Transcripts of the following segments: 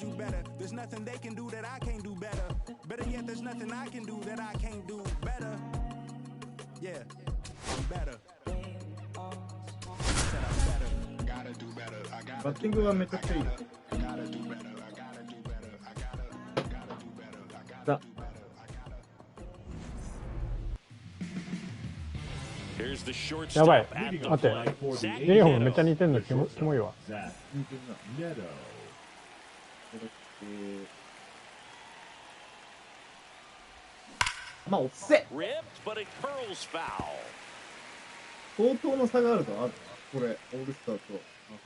do better. There's nothing they can do that I can't do better. Better yet, there's nothing I can do that I can't do better. Yeah, I'm better. Said I'm better. Gotta do better. I gotta バッティングはめちゃくちゃいい。I gotta do better. I gotta do better. I gotta do better. I gotta do better. I gotta だ。 Here's the やばい shortstop at the 待って plate. ユニフォームめっちゃ似てんのキモいわ。似てるな。まあ、おっせ Ripped, but it curls foul. 相当の差があるとあるこれ、オールスターと、ホ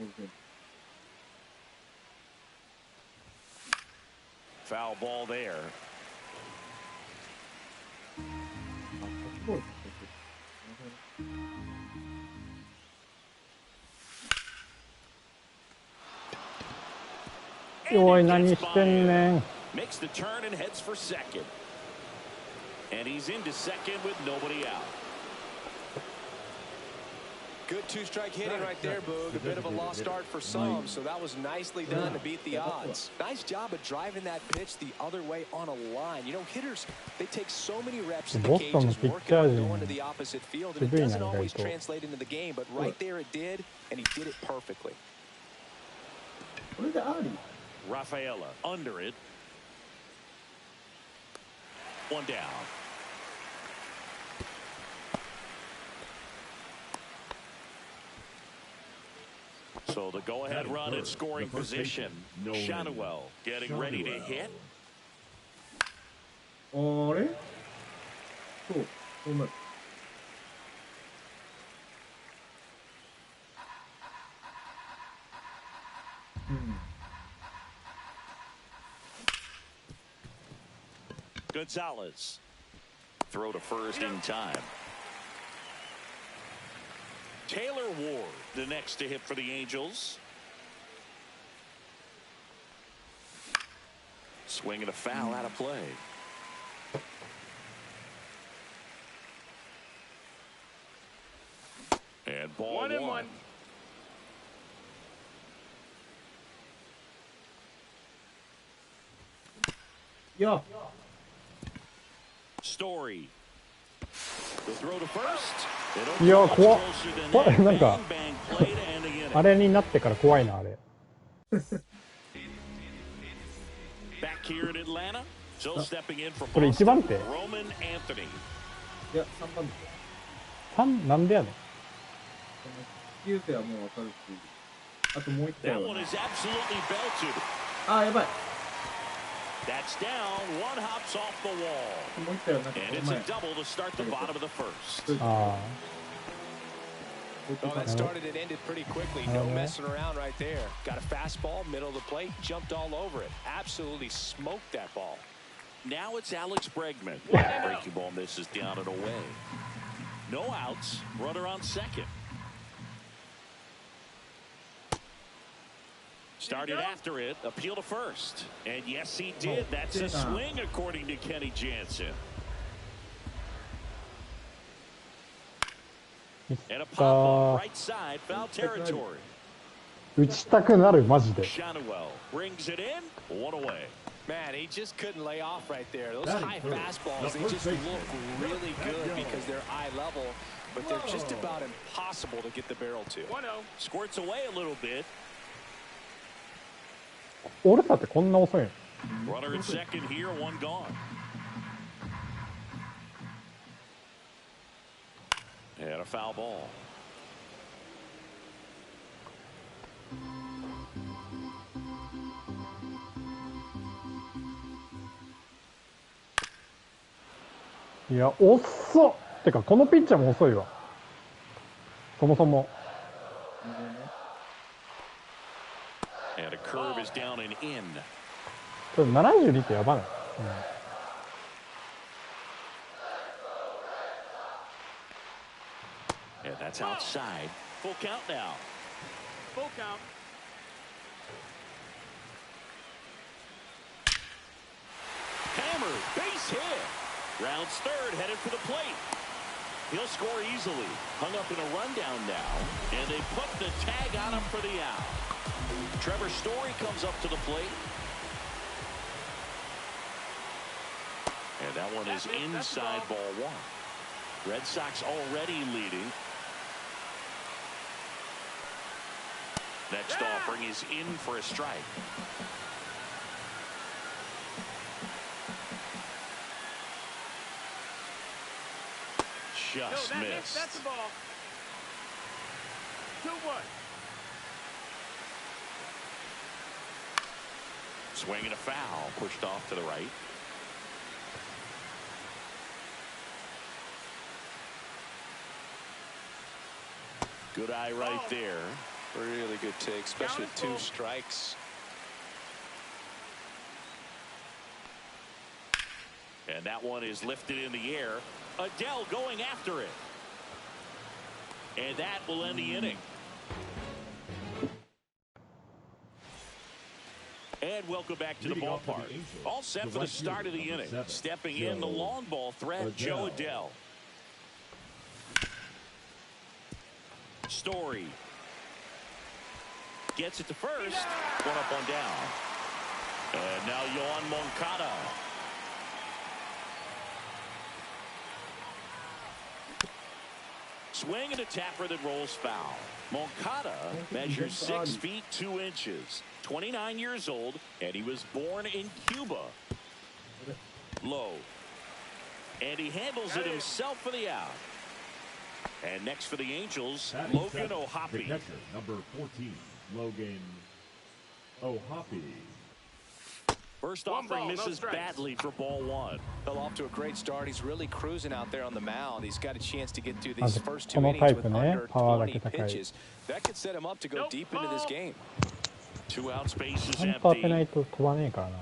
ールテン。 Foul ball there. ボールおい何してんねん。 Makes the turn and heads for second. And he's into second with nobody out. Good two-strike hitting right there, Boog. A bit of a lost start for some, so that was nicely done to beat the odds. Nice job of driving that pitch the other way on a line. You know, hitters, they take so many reps in the cages, working on going to the opposite field, and it doesn't always translate into the game, but right there it did, and he did it perfectly. これでアーリー Rafaela under it. One down. So the go-ahead run at scoring position. Shadowell getting ready to hit. あれそう、そうなる。Gonzalez. Throw to first in time. Taylor Ward, the next to hit for the Angels. Swinging a foul out of play. And ball one. Yeah. Story. The throw to first. いや怖っ。なんかあれになってから怖いなあれ。これ1番手？いや3番手。3なんでやねん。9手はもう分かるし、あともう1回は。あ、やばい。That's down. One hops off the wall. And it's a double to start the bottom of the first. Oh, that started and ended pretty quickly. No messing around right there. Got a fastball, middle of the plate, jumped all over it. Absolutely smoked that ball. Now it's Alex Bregman. Breaking ball misses down and away. No outs. Runner on second. Started after it, appeal to first. And yes, he did. That's a swing, according to Kenny Jansen. And a pop-up right side, foul territory. 打ちたくなるマジで。Shadowell brings it in, one away. Man, he just couldn't lay off right there. Those high fastballs, they just look really good because they're eye level, but they're just about impossible to get the barrel to. 1-0. Squirts away a little bit. オールスターってこんな遅いの？ Runner at second here, one gone. And a foul ball.いや遅っ。てかこのピッチャーも遅いわ。そもそも。And a curve is down and in. これ72ってやばない？And that's outside. Full count now. Full count. Hammered, base hit. Rounds third, headed for the plate. He'll score easily. Hung up in a rundown now, and they put the tag on him for the out. Trevor Story comes up to the plate. And that one is inside ball one. Red Sox already leading. Next offering is in for a strike. Just missed. That's the ball. 2-1. Swing and a foul, pushed off to the right. Good eye right there. Really good take, especially with 2 strikes. And that one is lifted in the air. Adele going after it. And that will end the inning. And welcome back to the ballpark. All set for the start of the inning. Stepping in the long ball threat, Joe Adele. Story. Gets it to first. One up, one down. And now Yohan Moncada. Swing and a tapper that rolls foul. Moncada measures 6 feet 2 inches. 29 years old, and he was born in Cuba. Low. And he handles it himself for the out. And next for the Angels, Logan O'Hoppe. The catcher, number 14, Logan O'Hoppe. First offering misses badly for ball one. Fell off to a great start. He's really cruising out there on the mound. He's got a chance to get through these first 2 この innings タイ with プね、 under パワーだ 20 け高い。 pitches. That could set him up to go deep into this game. 2 out space is ちゃんと当てな empty. いと飛ばねえからな。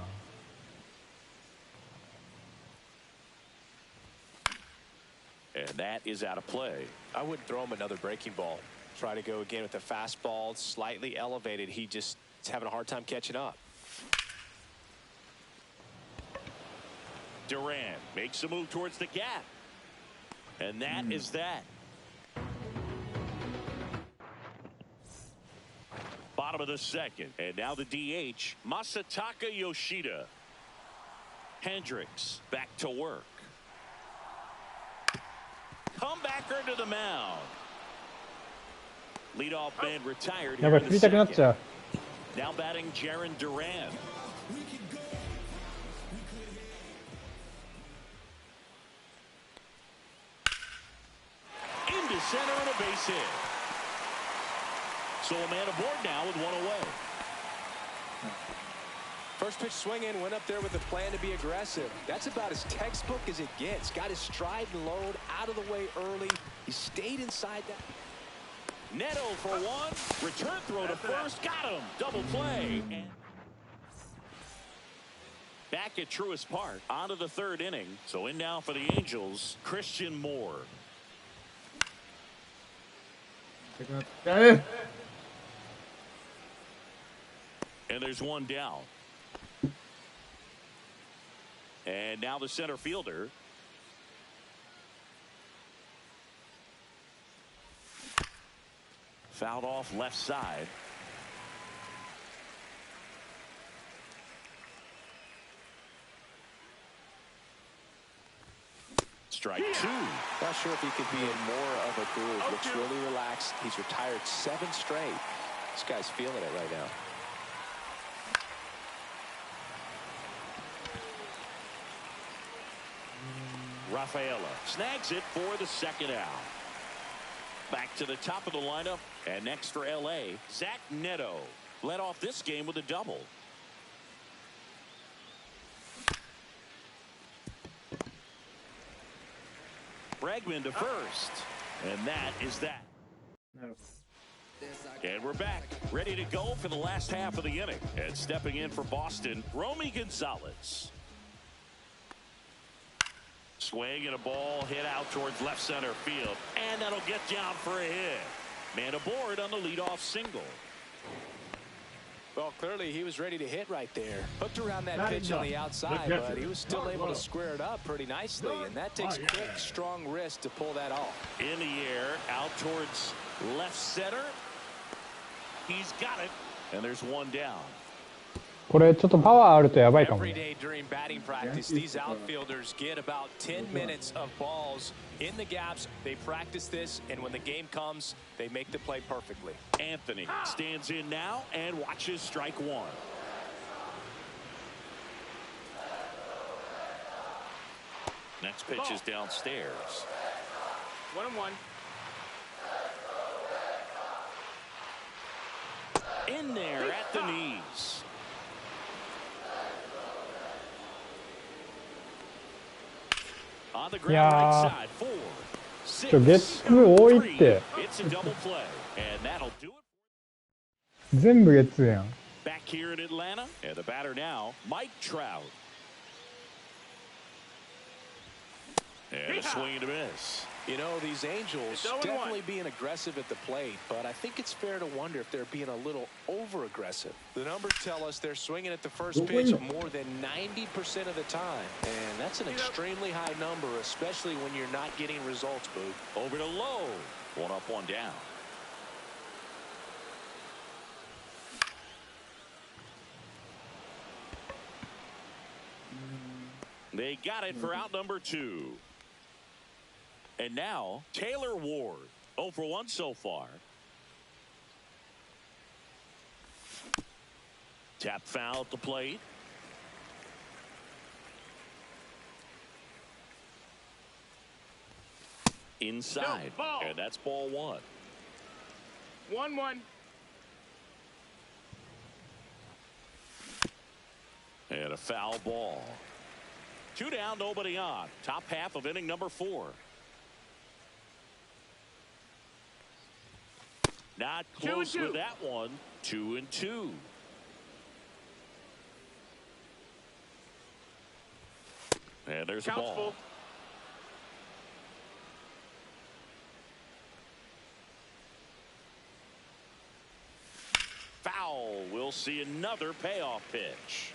And that is out of play. I wouldn't throw him another breaking ball. Try to go again with the fastball, slightly elevated. He just is having a hard time catching up. Duran makes a move towards the gap. And that is that. Bottom of the second. And now the DH, Masataka Yoshida. Hendricks back to work. Comebacker to the mound. Leadoff man retired や here ばい、 in 振 the りたくなっちゃ second. う。 Now batting Jaron Duran. Into center and a base hit. So a man aboard now with 1 away. First pitch swinging, went up there with a plan to be aggressive. That's about as textbook as it gets. Got his stride and load out of the way early. He stayed inside that. Neto for 1. Return throw to first. Got him. Double play. And back at Truist Park. On to the 3rd inning. So in now for the Angels, Christian Moore. And there's 1 down. And now the center fielder. Fouled off left side. Strike 2. Not sure if he could be in more of a groove. Looks really relaxed. He's retired 7 straight. This guy's feeling it right now. Rafaela snags it for the 2nd out. Back to the top of the lineup. And next for L.A., Zach Neto led off this game with a double. Bregman to first. And that is that. And we're back, ready to go for the last half of the inning. And stepping in for Boston, Romy Gonzalez. Swing and a ball hit out towards left center field. And that'll get down for a hit. Man aboard on the leadoff single. Well, clearly he was ready to hit right there. Hooked around that pitch on the outside, but he was still able to square it up pretty nicely. And that takes quick, strong wrist to pull that off. In the air, out towards left center. He's got it. And there's 1 down. これちょっとパワーあるとやばいかも Every ね。 day during batting practice, these outfielders get about 10 minutes of balls in the gaps. They practice this, and when the game comes, they make the play perfectly. Anthony stands in now and watches strike one. Next pitch is downstairs. 1-1. In there at the knees. On the ground right side. 4, 6, ゲッツー多いって。 It's a double play, and that'll do it. 全部ゲッツーやん。 Back here in Atlanta, and the batter now, Mike Trout. And a swing and a miss. You know, these Angels definitely being aggressive at the plate, but I think it's fair to wonder if they're being a little over-aggressive. The numbers tell us they're swinging at the first pitch more than 90% of the time, and that's an extremely high number, especially when you're not getting results, Boo. Over to Low. 1 up, 1 down. They got it for out number 2. And now, Taylor Ward. 0 for 1 so far. Tap foul at the plate. Inside. No, ball. And that's ball 1. 1-1. And a foul ball. 2 down, nobody on. Top half of inning number 4. Not close with that one. 2-2. And there's a ball. Full. Foul. We'll see another payoff pitch.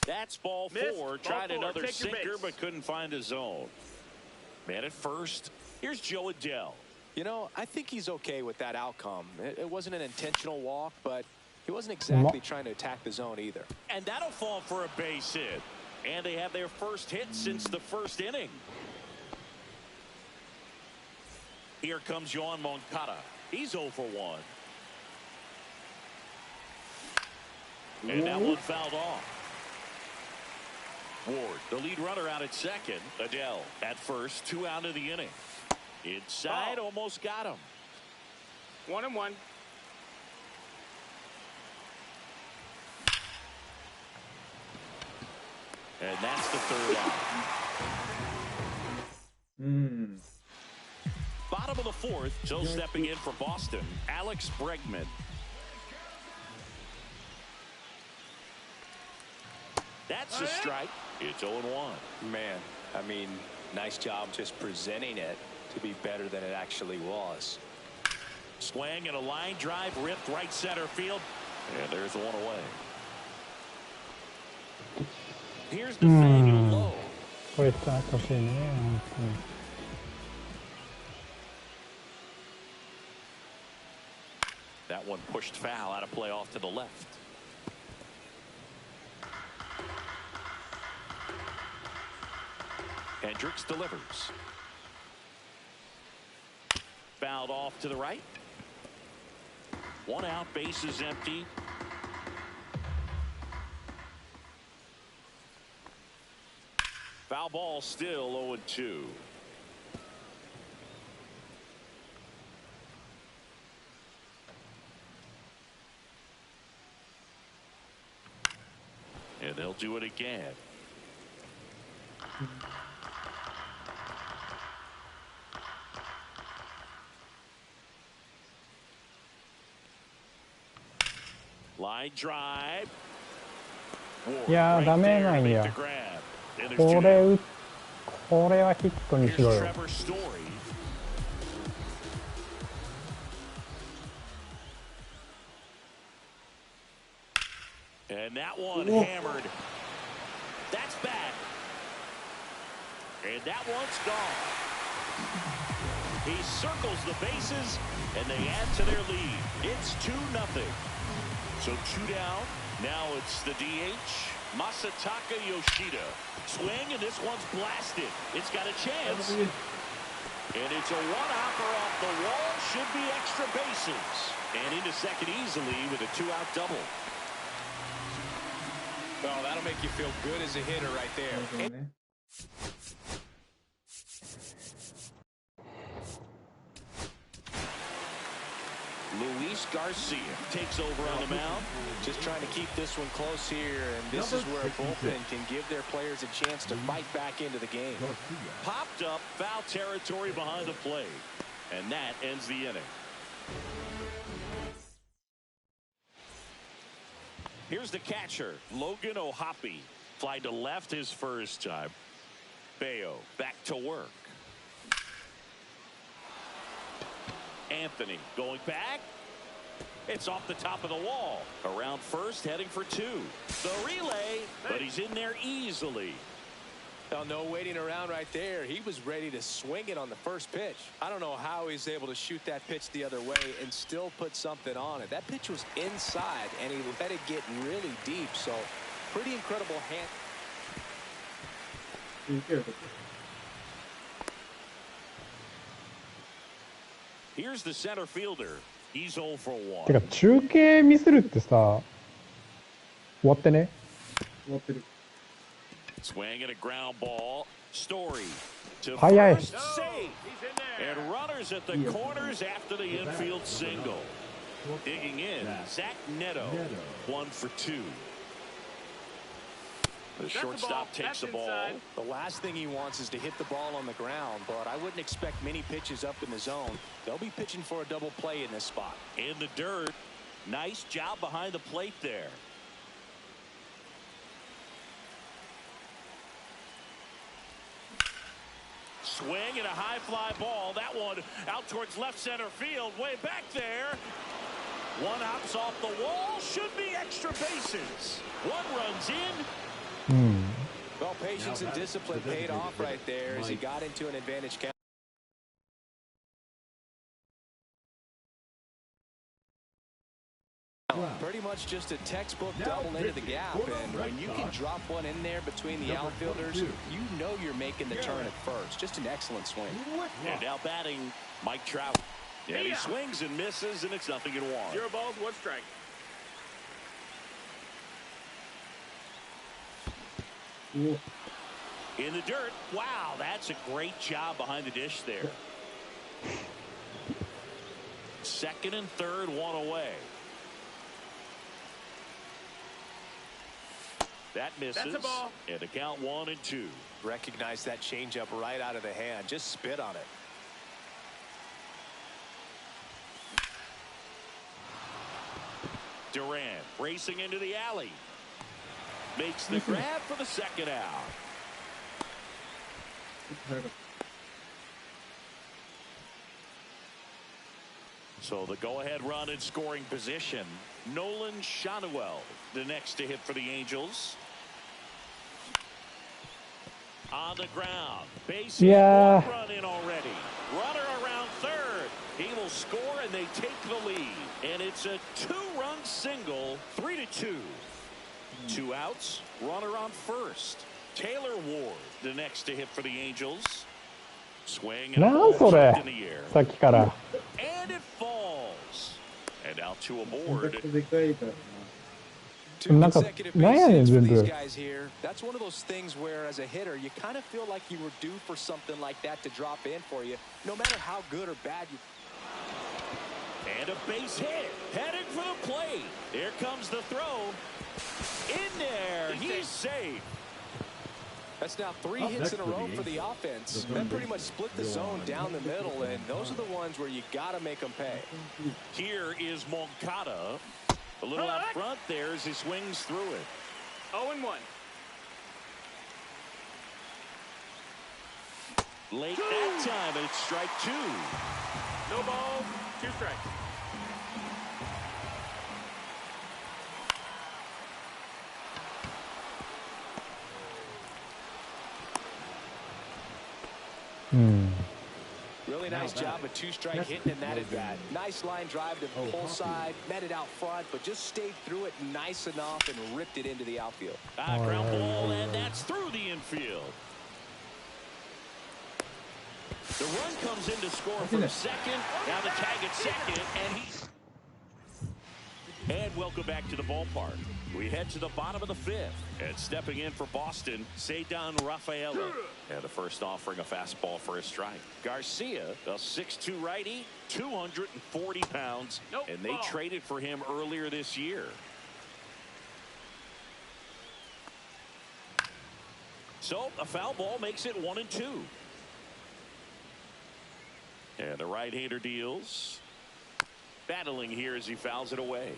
That's ball 4. Tried another sinker, but couldn't find his zone. Man at first. Here's Joe Adele. You know, I think he's okay with that outcome. It wasn't an intentional walk, but he wasn't exactly trying to attack the zone either. And that'll fall for a base hit. And they have their first hit since the first inning. Here comes Yoan Moncada. He's 0 for 1. And that one fouled off. Ward, the lead runner, out at second. Adele at first, 2 out of the inning. Inside, almost got him. 1-1. And that's the 3rd out. Bottom of the 4th, so stepping in for Boston, Alex Bregman. That's a strike. It's 0-1. Man, I mean, nice job just presenting it to be better than it actually was. Swing and a line drive ripped right center field. And there's the one away. Here's Nathaniel Lowe. これ伝えてほしいね、本当に。That one pushed foul out of play off to the left. Hendricks delivers. Fouled off to the right. 1 out, base is empty. Foul ball, still 0-2. And they'll do it again. Line drive. いやー、ダメなんや。これはヒットにしろよ。And that one hammered. That's back. And that one's gone. He circles the bases, and they add to their lead. It's 2-0. So 2 down. Now it's the DH, Masataka Yoshida. Swing, and this one's blasted. It's got a chance. And it's a one-hopper off the wall. Should be extra bases. And into second easily with a 2-out double. Well, that'll make you feel good as a hitter right there. Luis Garcia takes over on the mound. Just trying to keep this one close here, and this is where a bullpen can give their players a chance to fight back into the game. Popped up, foul territory behind the plate. And that ends the inning. Here's the catcher, Logan O'Hoppe. Fly to left his first time. Bayo back to work. Anthony going back. It's off the top of the wall. Around first, heading for 2. The relay, but he's in there easily. Well, no waiting around right there. He was ready to swing it on the first pitch. I don't know how he's able to shoot that pitch the other way and still put something on it. That pitch was inside, and he let it get really deep. So, pretty incredible hand. Here's the center fielder. He's 0 for 1. てか中継ミスるってさ、終わってね。終わってる。 Swing and a ground ball. Story to Hi, first, save. And runners at the corners after the infield single. Digging in, Zach Neto, 1 for 2. The shortstop takes the ball. The last thing he wants is to hit the ball on the ground, but I wouldn't expect many pitches up in the zone. They'll be pitching for a double play in this spot. In the dirt. Nice job behind the plate there. Swing and a high fly ball. That one out towards left center field. Way back there. One hops off the wall. Should be extra bases. One runs in. Well, patience and discipline paid off right there as he got into an advantage count. Pretty much just a textbook double into the gap, and when you can drop one in there between the outfielders, you know you're making the turn at first. Just an excellent swing. And now batting, Mike Trout. And he swings and misses, and it's 0-1. 0 balls, 1 strike. In the dirt. Wow, that's a great job behind the dish there. Second and third, 1 away. That misses. That's a ball. And the count 1-2. Recognize that changeup right out of the hand. Just spit on it. Durant racing into the alley. Makes the grab for the second out. So the go-ahead run in scoring position. Nolan Shanuel, the next to hit for the Angels. On the ground. Base hit, one run in already. Runner around third. He will score, and they take the lead. And it's a 2-run single, 3-2. 2 outs, runner on first. Taylor Ward, the next to hit for the Angels. Swing and a ball shot in the air. さっきから。 And it falls. And out to a board. なんか、なんやねん、全部。 That's one of those things where, as a hitter, you kind of feel like you were due for something like that to drop in for you, no matter how good or bad you. And a base hit. Heading for the plate. Here comes the throw. In there. He's safe. That's now 3 hits in a row for the offense. That pretty much split the zone down the middle, and those are the ones where you got to make them pay. Here is Moncada. A little out front there as he swings through it. 0-1. Late that time, and it's strike 2. No balls, 2 strikes. Really nice job of two-strike hitting in that at bat. Nice line drive to the pull side, met it out front, but just stayed through it nice enough and ripped it into the outfield. Ground ball, and that's through the infield. The run comes in to score from second. Now the tag at second, and welcome back to the ballpark. We head to the bottom of the fifth. And stepping in for Boston, Cedar Rafaela. And the first offering a fastball for a strike. Garcia, a 6'2 righty, 240 pounds. And they traded for him earlier this year. So a foul ball makes it 1-2. And the right-hander deals. Battling here as he fouls it away.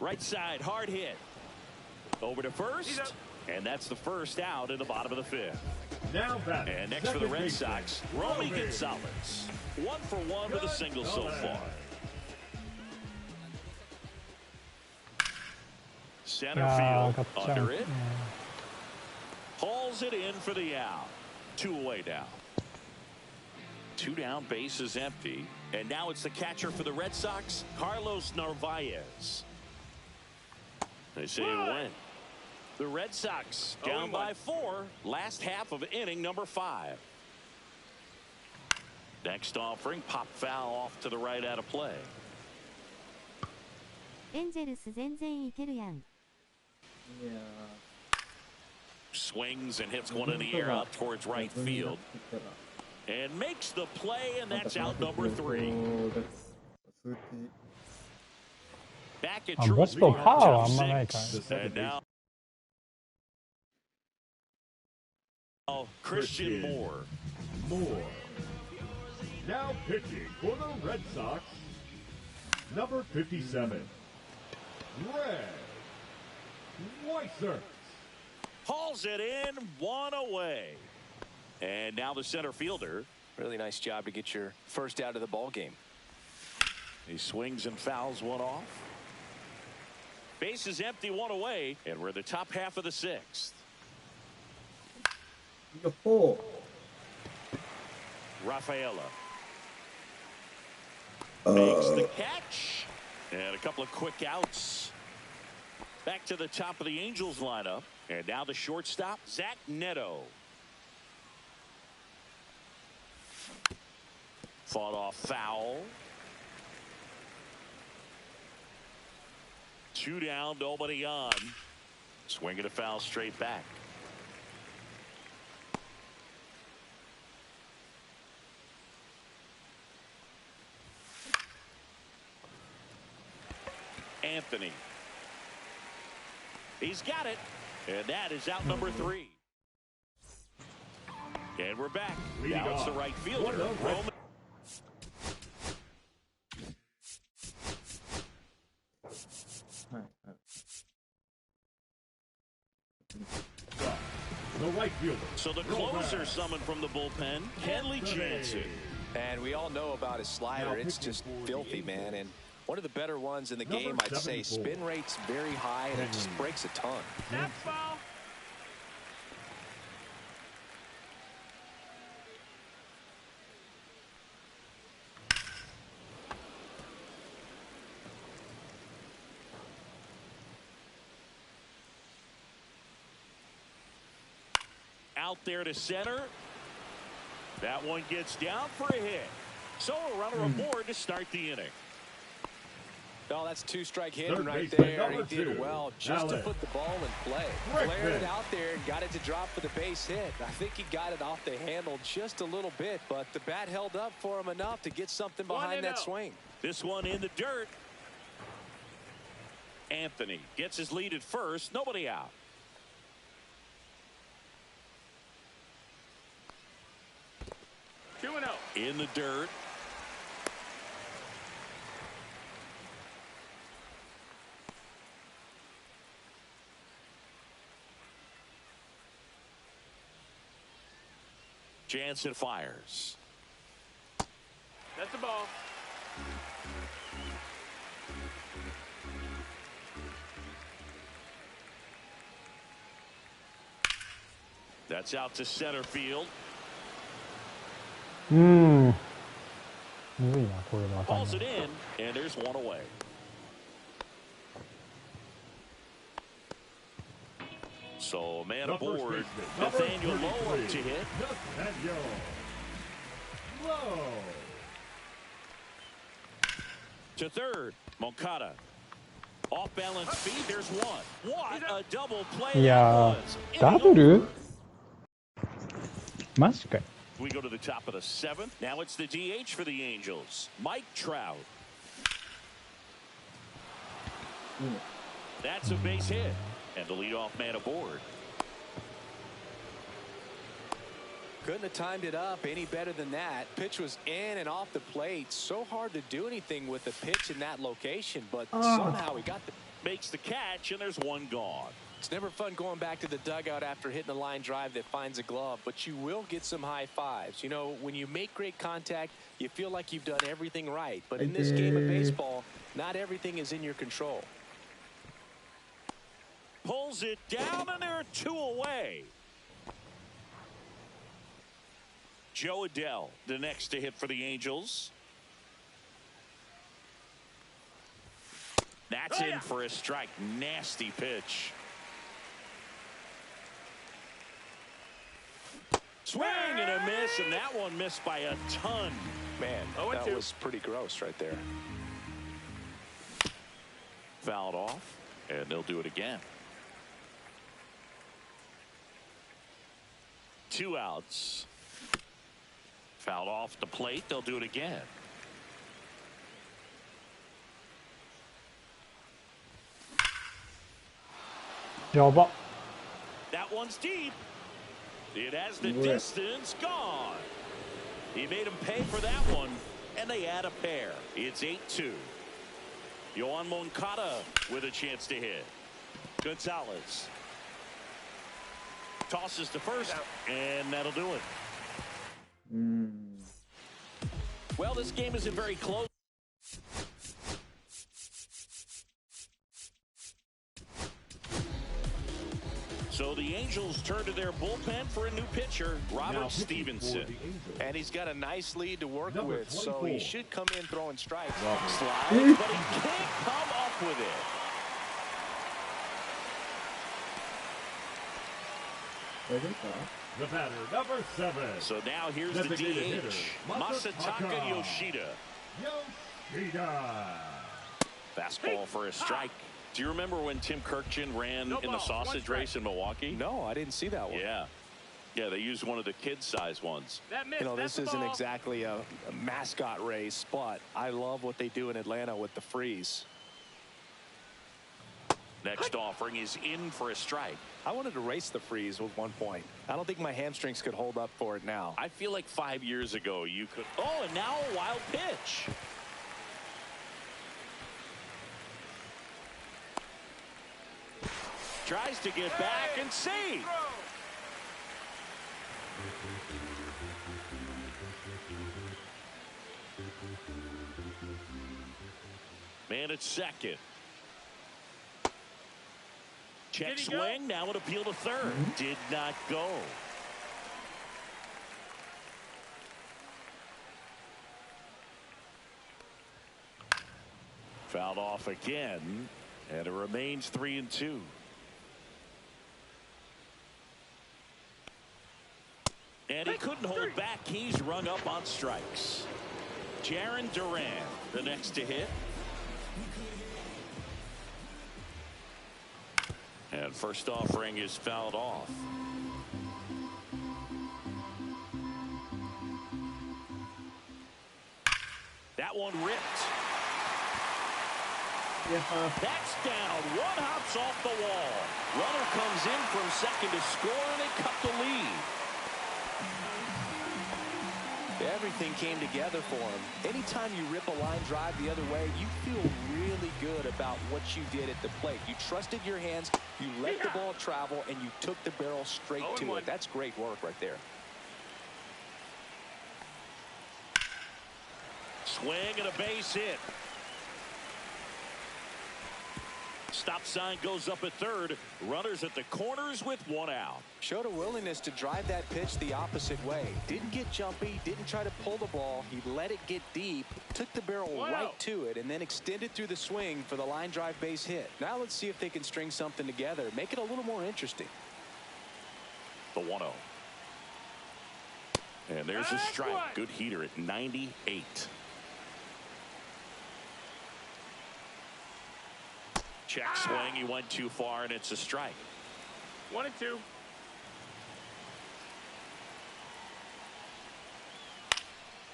Right side, hard hit. Over to first. And that's the first out in the bottom of the fifth. Now back. And next for the Red Sox, Romy Gonzalez. 1 for 1 with a single so far. Center field under it. Hauls it in for the out. 2 away now. 2 down, base is empty. And now it's the catcher for the Red Sox, Carlos Narvaez. They say it went. The Red Sox down by 4. Last half of inning number 5. Next offering, pop foul off to the right out of play. エンジェルス全然いけるやん。 Swings and hits one in the air out towards right field. And makes the play, and that's out number 3. Back at Jules and now Christian Moore. Now pitching for the Red Sox, number 57, Red Weiser. Hauls it in, 1 away. And now the center fielder. Really nice job to get your first out of the ball game. He swings and fouls one off. Base is empty, 1 away, and we're the top half of the 6th. Rafaela makes the catch, and a couple of quick outs. Back to the top of the Angels lineup, and now the shortstop, Zach Neto. Fought off foul. 2 down, nobody on. Swinging a foul straight back. Anthony. He's got it. And that is out number 3. And we're back. Now it's the right fielder, Roman. The right fielder. So the closer summoned from the bullpen, Kenley Jansen. And we all know about his slider. It's just filthy, man. And one of the better ones in the game, I'd say. Spin rate's very high, and it just breaks a ton. That's foul. Out there to center. That one gets down for a hit. So a runner aboard to start the inning. Oh, that's 2-strike hitting right there. He did well just to put the ball in play. Flared it out there and got it to drop for the base hit. I think he got it off the handle just a little bit, but the bat held up for him enough to get something behind that swing. This one in the dirt. Anthony gets his lead at first. Nobody out. In the dirt. Jansen fires. That's the ball. That's out to center field. むずいな、これわかん Pulls な it い。 in, and there's one away. So man The first aboard. baseman, number Nathaniel Lowe up 33, to hit. Nathaniel Lowe. To third, Moncada. Off balance feed, there's one. What a double play い that や was. ー、ダブルマジかよ。 We go to the top of the seventh. Now it's the DH for the Angels, Mike Trout. That's a base hit. And the leadoff man aboard. Couldn't have timed it up any better than that. Pitch was in and off the plate. So hard to do anything with the pitch in that location, but somehow he got the... Makes the catch, and there's one gone. It's never fun going back to the dugout after hitting a line drive that finds a glove, but you will get some high fives. You know, when you make great contact, you feel like you've done everything right. But in this game of baseball, not everything is in your control. Pulls it down, and there are two away. Joe Adell, the next to hit for the Angels. That's in for a strike. Nasty pitch. Swing and a miss, and that one missed by a ton. Man, that was pretty gross right there. Fouled off, and they'll do it again. 2 outs. Fouled off the plate. They'll do it again. That one's deep. It has the distance gone. He made him pay for that one, and they add a pair. It's 8-2. Yohan Moncada with a chance to hit. Gonzalez tosses to first, and that'll do it. Well, this game isn't very close. So the Angels turn to their bullpen for a new pitcher, Robert Stevenson. And he's got a nice lead to work Number with, so 24. he should come in throwing strikes. Slides, but he can't come up with it. The batter, number 7. So now here's the Designated hitter, DH, Masataka Yoshida. Yoshida. Fastball for a strike. Do you remember when Tim Kirkjian ran in the sausage race in Milwaukee? No, I didn't see that one. Yeah. Yeah, they used one of the kid-size ones. You know, this isn't exactly a mascot race, but I love what they do in Atlanta with the freeze. Next offering is in for a strike. I wanted to race the freeze with 1 point. I don't think my hamstrings could hold up for it now. I feel like 5 years ago you could. Oh, and now a wild pitch. Tries to get back and save. Man at second. Check swing. Now an appeal to third. Did not go. Fouled off again, and it remains 3-2. And he couldn't hold back. He's rung up on strikes. Jarren Duran, the next to hit. And first offering is fouled off. That one ripped. That's down. One hops off the wall. Runner comes in from second to score, and they cut the lead. Everything came together for him. Anytime you rip a line drive the other way, you feel really good about what you did at the plate. You trusted your hands, you let the ball travel, and you took the barrel straight to it. That's great work right there. Swing and a base hit. Stop sign goes up at third. Runners at the corners with one out. Showed a willingness to drive that pitch the opposite way. Didn't get jumpy, didn't try to pull the ball. He let it get deep, took the barrel right to it, and then extended through the swing for the line drive base hit. Now let's see if they can string something together, make it a little more interesting. The 1-0. And there's a strike. Good heater at 98. Check swing. He went too far, and it's a strike. 1-2.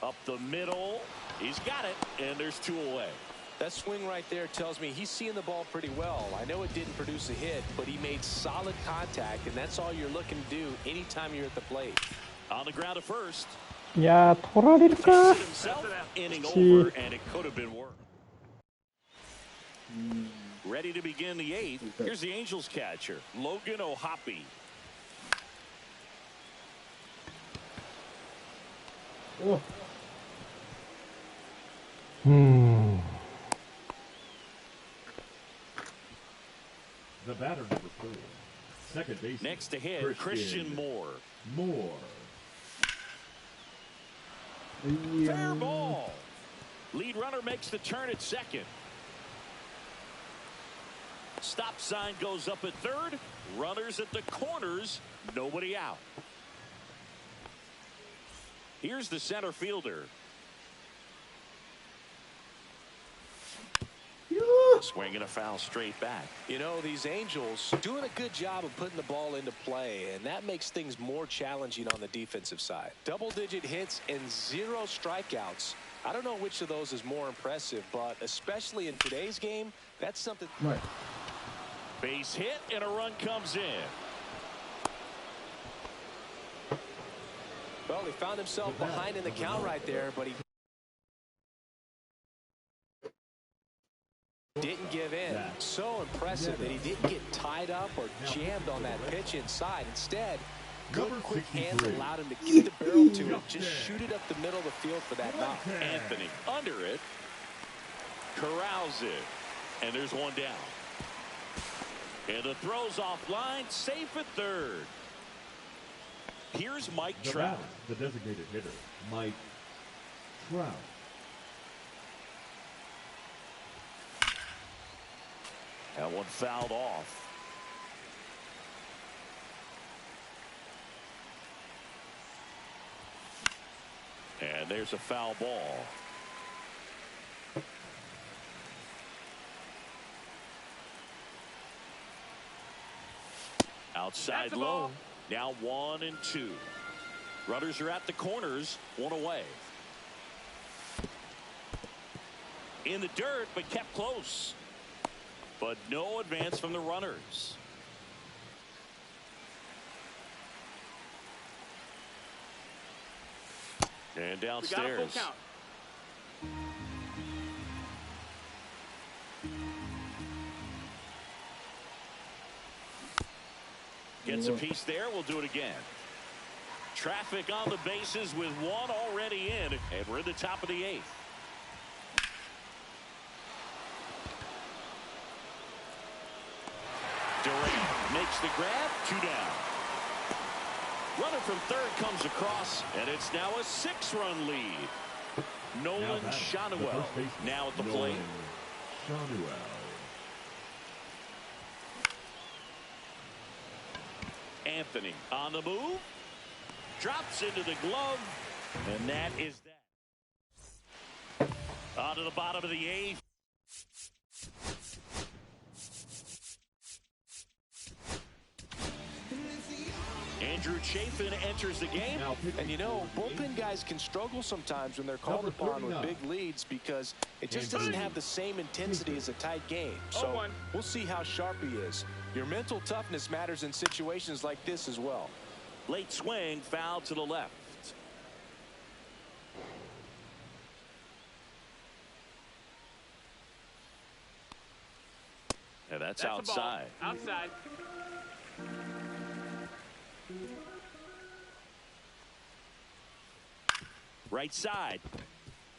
Up the middle. He's got it, and there's 2 away. That swing right there tells me he's seeing the ball pretty well. I know it didn't produce a hit, but he made solid contact, and that's all you're looking to do anytime you're at the plate. On the ground at first. いやー、取られるか。 Himself, inning over, and it could have been worse. Ready to begin the 8th. Here's the Angels catcher, Logan O'Hoppe. Oh. The batter number 4. Second base. Next to hit, Christian Moore. Fair ball. Lead runner makes the turn at second. Stop sign goes up at third. Runners at the corners. Nobody out. Here's the center fielder. Swinging a foul straight back. You know, these Angels doing a good job of putting the ball into play, and that makes things more challenging on the defensive side. Double-digit hits and 0 strikeouts. I don't know which of those is more impressive, but especially in today's game, that's something. Right. Base hit, and a run comes in. Well, he found himself behind in the count right there, but he didn't give in. So impressive that he didn't get tied up or jammed on that pitch inside. Instead, good quick hands allowed him to keep the barrel to it, just shoot it up the middle of the field for that knock. Anthony under it. Corrals it. And there's one down. And the throw's offline, safe at third. Here's Mike Trout. The designated hitter, Mike Trout. That one fouled off. And there's a foul ball. Outside low. Now 1-2. Runners are at the corners, 1 away. In the dirt, but kept close. But no advance from the runners. And downstairs. Gets a piece there. We'll do it again. Traffic on the bases with 1 already in. And we're in the top of the 8th. Durant makes the grab. 2 down. Runner from third comes across, and it's now a 6-run lead. Nolan Schanuel now at the plate. Anthony on the move. Drops into the glove, and that is that. On to the bottom of the 8th. Andrew Chafin enters the game. And you know, bullpen guys can struggle sometimes when they're called upon with big leads because it just doesn't have the same intensity as a tight game. So we'll see how sharp he is. Your mental toughness matters in situations like this as well. Late swing, foul to the left. And that's outside. Outside. Right side.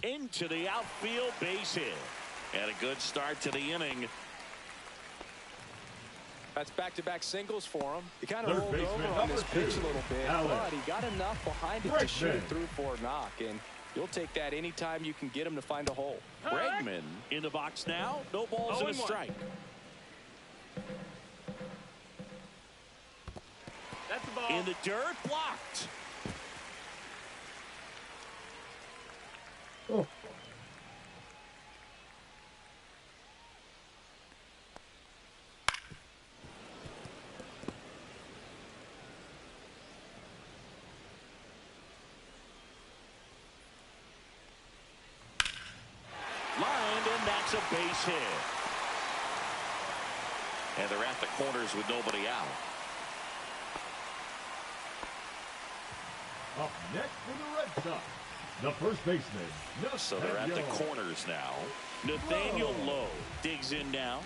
Into the outfield, base hit. And a good start to the inning. That's back-to-back singles for him. He kind of Third rolled baseman, over on this number pitch a two, little bit, Allen. but he got enough behind it to Bregman. shoot it through for a knock, and you'll take that anytime you can get him to find a hole. Bregman in the box now. No balls and a 0-1. strike. That's the ball. In the dirt, blocked. Oh. Lined, and that's a base hit. And they're at the corners with nobody out. Up next for the Red Sox, the first baseman. So they're at the Nathaniel. corners now. Nathaniel Lowe digs in now.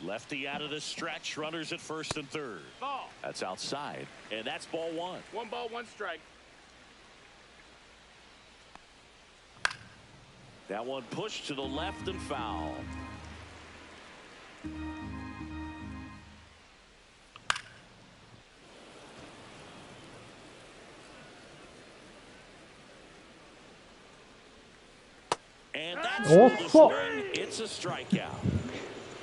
Lefty out of the stretch. Runners at first and third. Ball. That's outside. And that's ball one. 1 ball, 1 strike. That one pushed to the left and foul. And that's Oh, the fuck. swing. It's a strikeout.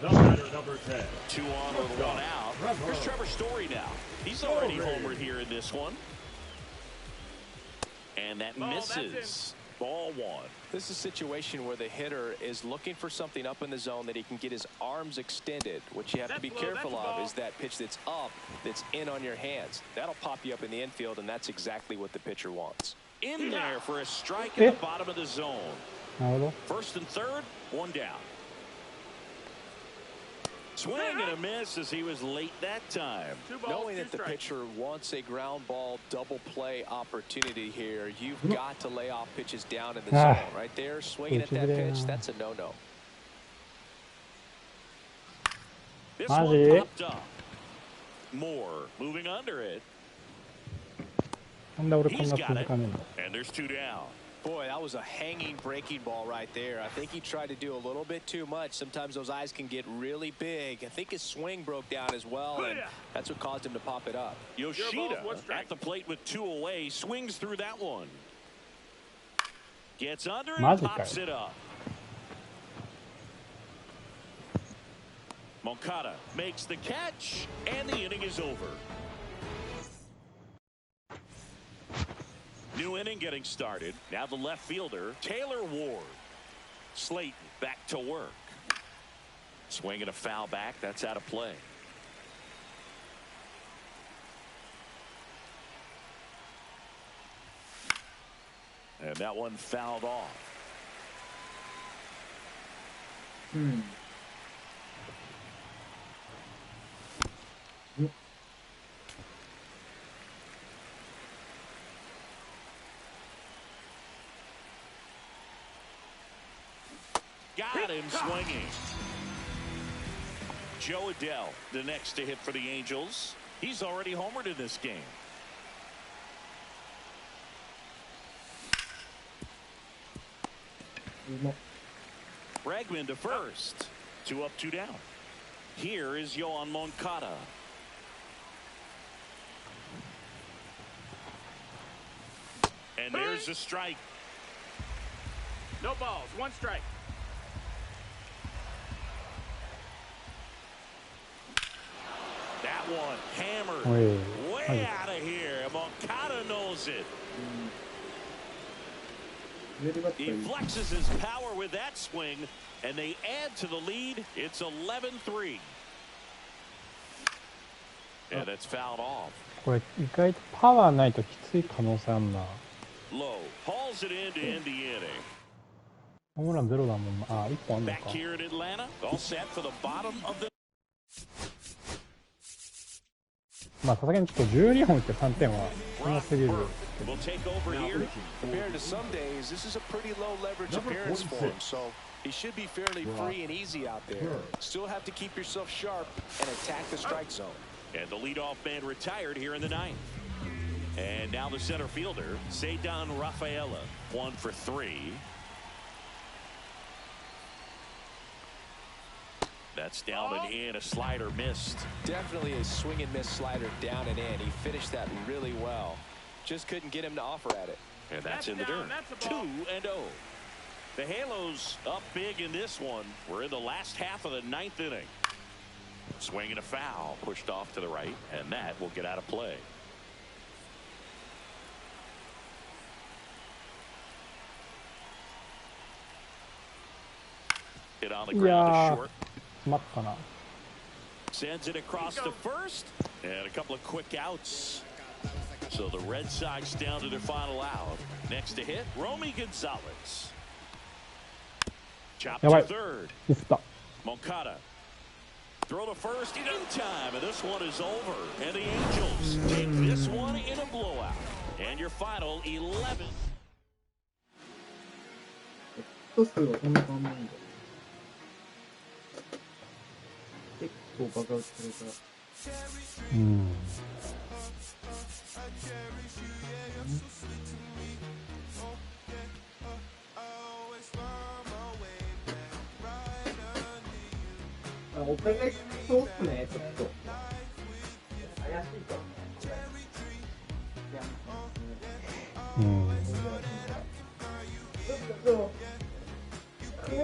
The batter, number 10. 2 on with 1 out. Here's Trevor Story now. He's already homered here in this one. And that Ball, that's misses. Ball 1. This is a situation where the hitter is looking for something up in the zone that he can get his arms extended. What you have to be That's low, careful that's a of ball. is that pitch that's up, that's in on your hands. That'll pop you up in the infield, and that's exactly what the pitcher wants. In there for a strike at the bottom of the zone. なるほど。 First and third, 1 down. Swing and a miss as he was late that time. 2 balls, Knowing 2 that the strikes. pitcher wants a ground ball double play opportunity here, you've got to lay off pitches down in the Ah. zone. Right there, swinging at that pitch, that's a no-no. This Mazi. one popped up. Moore moving under it. なんで俺こん He's な got 続 it. かねえの And there's 2 down. Boy, that was a hanging breaking ball right there. I think he tried to do a little bit too much. Sometimes those eyes can get really big. I think his swing broke down as well, and that's what caused him to pop it up. Yoshida 1 strike. at the plate with 2 away. Swings through that one. Gets under it, マジかよ。 pops it up. Moncada makes the catch, and the inning is over. New inning getting started. Now the left fielder, Taylor Ward. Slayton back to work. Swinging a foul back. That's out of play. And that one fouled off. Got him swinging. Joe Adell, the next to hit for the Angels. He's already homered in this game. Bregman to first. 2 up, 2 down. Here is Yoan Moncada. And there's a strike. No balls, 1 strike. That one hammered. Wait. Way out of here. Moncada knows it. He flexes his power with that swing, and they add to the lead. It's 11-3. And that's fouled off. これ意外とパワーないときつい可能性あんな。 Low hauls it in to end the inning. ホームランゼロだもんな。あ、1本あんの Back か。 here in Atlanta, all set for the bottom of the. まあさすがにちょっと12本打って3点は少なすぎる。 Will take over here. Compared to some days, this is a pretty low leverage Number appearance for 46. him, so he should be fairly free and easy out there. Still have to keep yourself sharp and attack the strike zone. And the leadoff man retired here in the 9th. And now the center fielder, Cedar Rafaela, 1 for 3. That's down and in. A slider missed. Definitely a swing and miss slider down and in. He finished that really well. Just couldn't get him to offer at it. And that's in the dirt. 2-0. The Halos up big in this one. We're in the last half of the 9th inning. Swing and a foul pushed off to the right, and that will get out of play. Hit on the ground to short. Sends it across to first, and a couple of quick outs. So the Red Sox down to their final out. Next to hit, Romy Gonzalez. Chop to third. Moncada. Throw to first in time, and this one is over. And the Angels take this one in a blowout. And your final 11. フットサルはそんな感じなんだ。結構爆発された。お互いそうっすね、ちょっと。怪しいかも。ちょっと。じゃ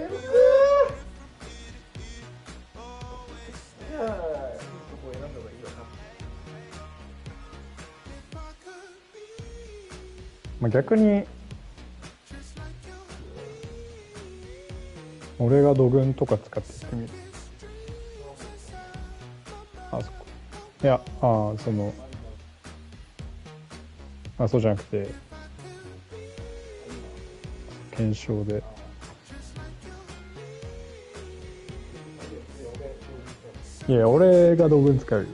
あ、いいとこ選んだ方がいいよな。逆に俺が土群とか使ってやってみる。あそこいやそのそうじゃなくて検証でいや俺が土群使うよ。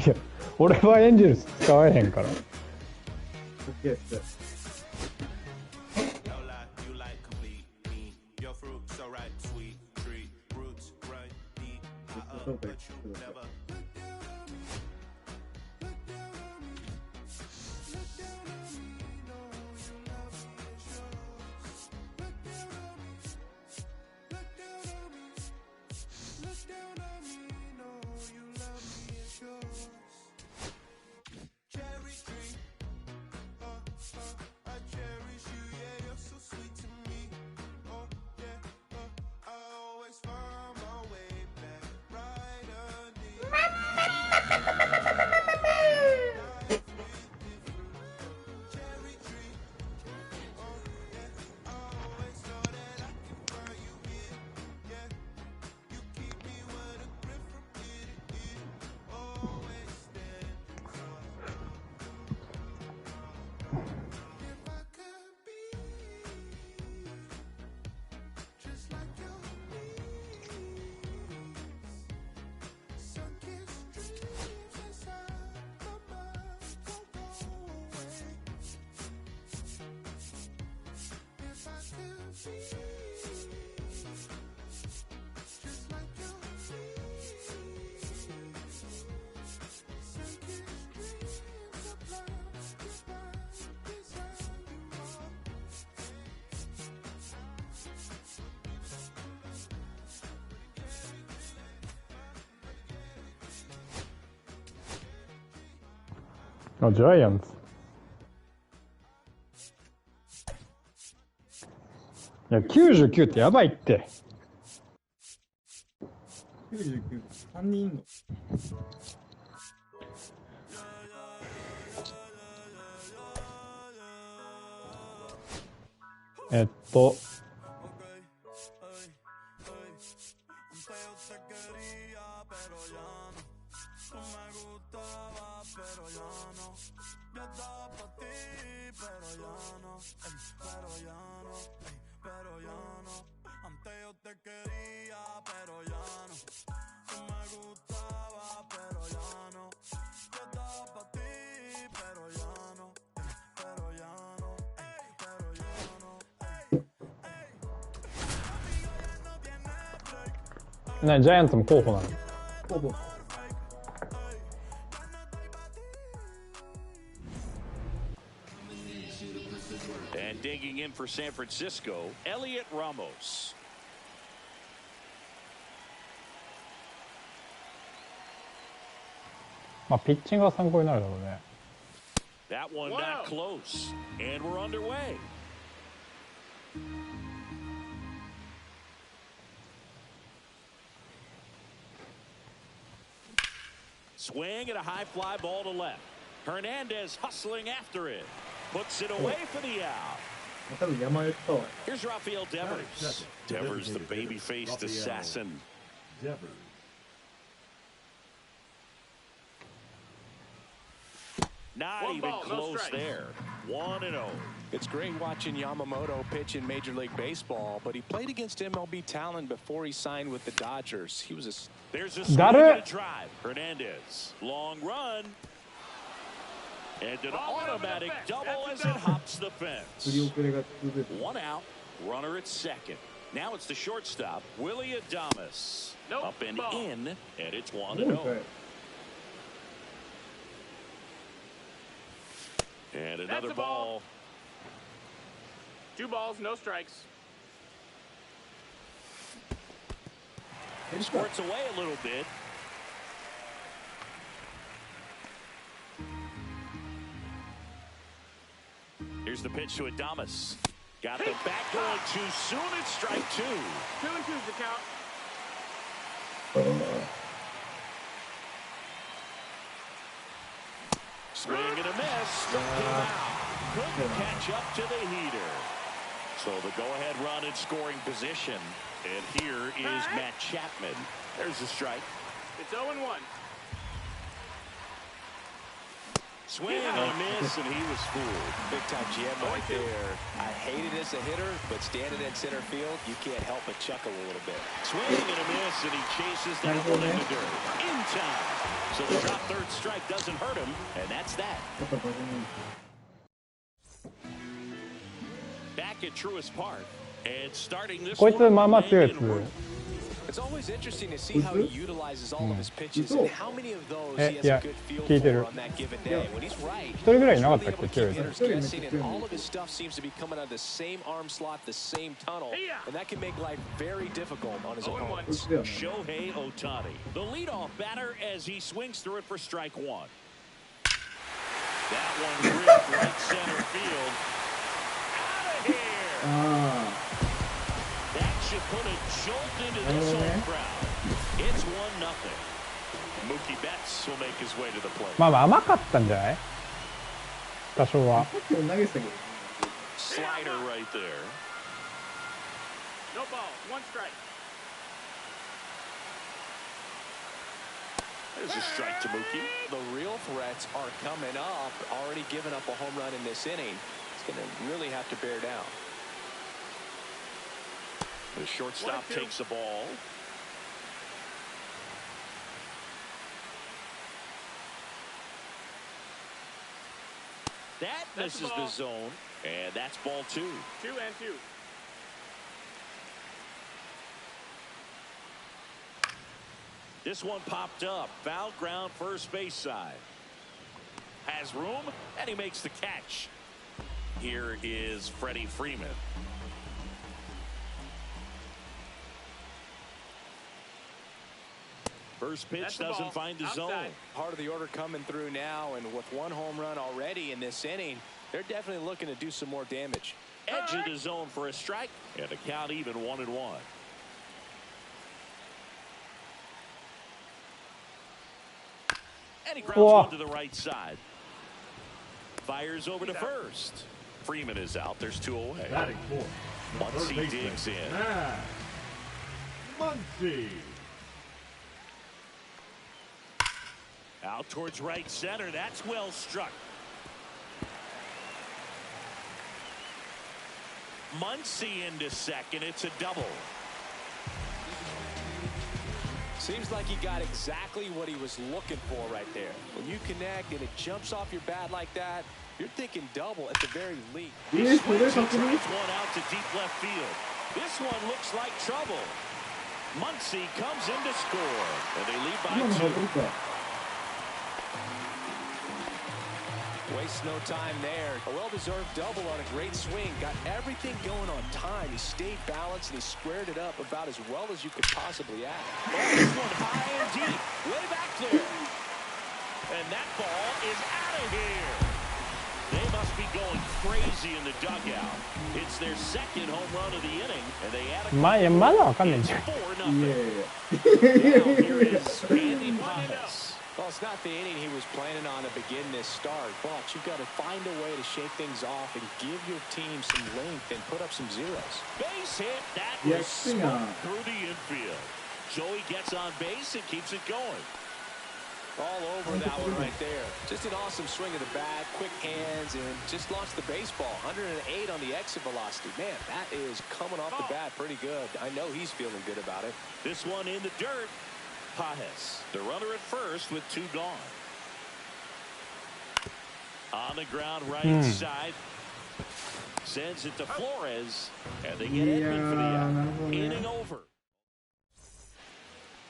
いや俺はエンジェルス使わへんから。ジャイアンツ。いや、99ってやばいって。99、3人いんの。ジャイアンツも候補なの？候補。in for San Francisco, Elliot Ramos.ピッチングは参考になるだろうね。 That one not close, and we're underway. Swing and a high fly ball to left. Hernandez hustling after it. Puts it away for the out. 多分山言ったわ。 Here's Rafael Devers. Devers, the baby-faced assassin. Devers. Not One even ball, no close strike. there. 1-0. It's great watching Yamamoto pitch in Major League Baseball, but he played against MLB talent before he signed with the Dodgers. He was a... There's a swing and a drive. Hernandez. Long run. And an automatic double as it hops the 振り fence. 遅れが続いて One out. Runner at second. Now it's the shortstop, Willie Adames. Nope, Up and ball. in, and it's すごい 1-0. かい。 And That's another a ball. ball. 2 balls, no strikes. Squirts away a little bit. Here's the pitch to Adames. Got the bat going too soon. It's strike 2. 2 and 2's the count. Swing and a miss. Struck him out. Couldn't catch up to the heater. So the go-ahead run in scoring position. And here is Matt Chapman. There's the strike. It's 0-1. Swing and a miss, and he was fooled. Big time GM right there. I hate it as a hitter, but standing in center field, you can't help but chuckle a little bit. Swing and a miss, and he chases that one in the dirt. In time. So the drop third strike doesn't hurt him, and that's that. ちょっとバズに Back at Truist Park, and starting this こいつまあまあ強いやつ。 It's always interesting to see how he utilizes all of his pitches and how many of those he has yeah, a good feel 聞いてる。 for on that given day. When he's right, 一人ぐらいいなかっ he's た really っ able け to 強い keep やつ。 hitters guessing, and all of his stuff seems to be coming out of the same arm slot, the same tunnel, and that can make life very difficult on his 0-1. opponents. だよね。 Shohei Ohtani, the leadoff batter as he swings through it for strike 1. That one ripped right center field. Out of here. あ That should put a jolt into this home crowd. It's 1-0. Mookie Betts will make his way to the plate. まあまあ甘かったんじゃない？多少は。あ。さっきも投げてたけど。 Slider right there. No balls, 1 strike. There's a strike to Mookie. The real threats are coming up. Already given up a home run in this inning. It's going to really have to bear down. The shortstop 1-2. takes the ball. That That's misses the the ball. zone, and that's ball 2. 2 and 2. This one popped up. Foul ground first base side. Has room, and he makes the catch. Here is Freddie Freeman. First pitch That's the doesn't ball. find the zone. Outside. Part of the order coming through now, and with 1 home run already in this inning, they're definitely looking to do some more damage. Edge of the zone for a strike, and the count even 1-1. And he grounds one to the right side. Fires over to first. Freeman is out. There's 2 away. Batting fourth. the Once third he baseman, digs in. Matt Muncy. Out towards right center. That's well struck. Muncy into second. It's a double. Seems like he got exactly what he was looking for right there. When you connect and it jumps off your bat like that, you're thinking double at the very least. He He swings drives one out to deep left field. This one looks like trouble. Muncy comes in to score, and they lead 今の by 2. バズるか。Way Just no time there. A well-deserved double on a great swing. Got everything going on time. He stayed balanced and he squared it up about as well as you could possibly ask. Oh, this one high and deep. Way back there. And that ball is out of here. They must be going crazy in the dugout. It's their second home run of the inning, and they add aまだわかんないんじゃん。 4-0. いやいや Now here is Andy Pajas. Well, it's not the inning he was planning on to begin this start, but you've got to find a way to shake things off and give your team some length and put up some zeros. Base hit. That Yeah, was see, smoked through the infield. Joey gets on base and keeps it going. All over that one right there. Just an awesome swing of the bat, quick hands, and just launched the baseball. 108 on the exit velocity. Man, that is coming off the bat pretty good. I know he's feeling good about it. This one in the dirt. Pajas, the runner at first with 2 gone. On the ground right side. Sends it to Flores, and they get Edmund for the out. Inning over.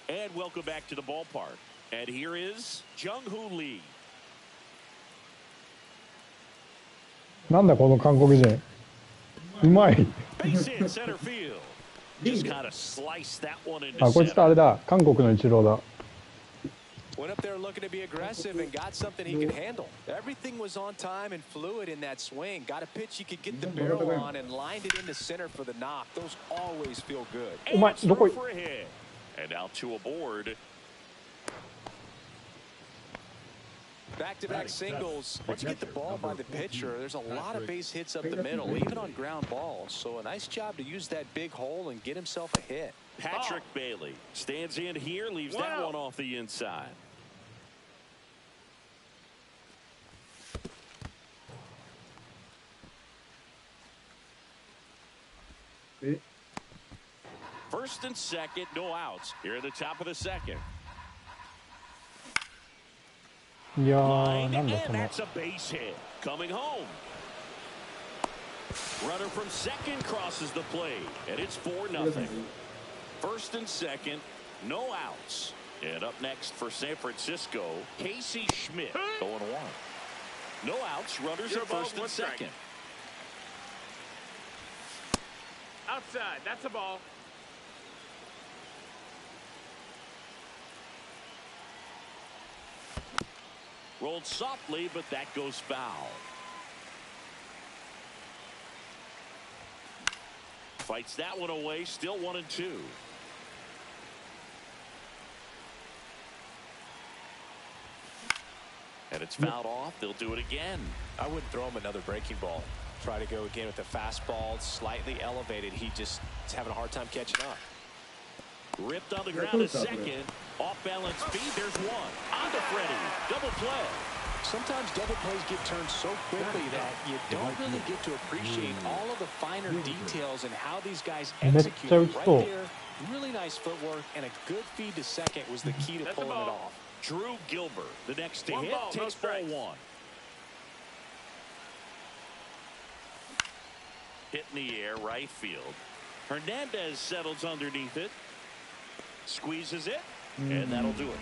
And welcome back to the ballpark. And here is Jung-Hoo Lee. なんだこの韓国人。うまい。 Base hit center field. Just kind of sliced that one into あ、こいつとあれだ。韓国のイチローだ。 Went up there looking to be aggressive and got something he could handle. Everything was on time and fluid in that swing. Got a pitch he could get the barrel on and lined it into center for the knock. Those always feel good. お前、どこ For a hit. And now 2 aboard. Back-to-back singles. Once you get the ball by the pitcher, there's a lot of base hits up the middle, even on ground balls. So a nice job to use that big hole and get himself a hit. Patrick Bailey stands in here, leaves that one off the inside. First and second, no outs. Here at the top of the second. いやー、 Line, なん and だその。 that's a base hit. Coming home. Runner from second crosses the plate, and it's 4-0. First and second, no outs. And up next for San Francisco, Casey Schmidt, 0-1. No outs, runners at first and second. Outside. That's a ball. Rolled softly, but that goes foul. Fights that one away, still 1-2. And it's fouled off. They'll do it again. I wouldn't throw him another breaking ball. Try to go again with the fastball, slightly elevated. He just is having a hard time catching up. Ripped on the ground at second. Off-balance feed. There's one. On to Freddie. Double play. Sometimes double plays get turned so quickly that you don't really get to appreciate all of the finer details and how these guys execute. Right there, really nice footwork and a good feed to second was the key to pulling it off. Drew Gilbert, the next to hit, takes ball 1. Hit in the air, right field. Hernandez settles underneath it. Squeezes it, and that'll do it.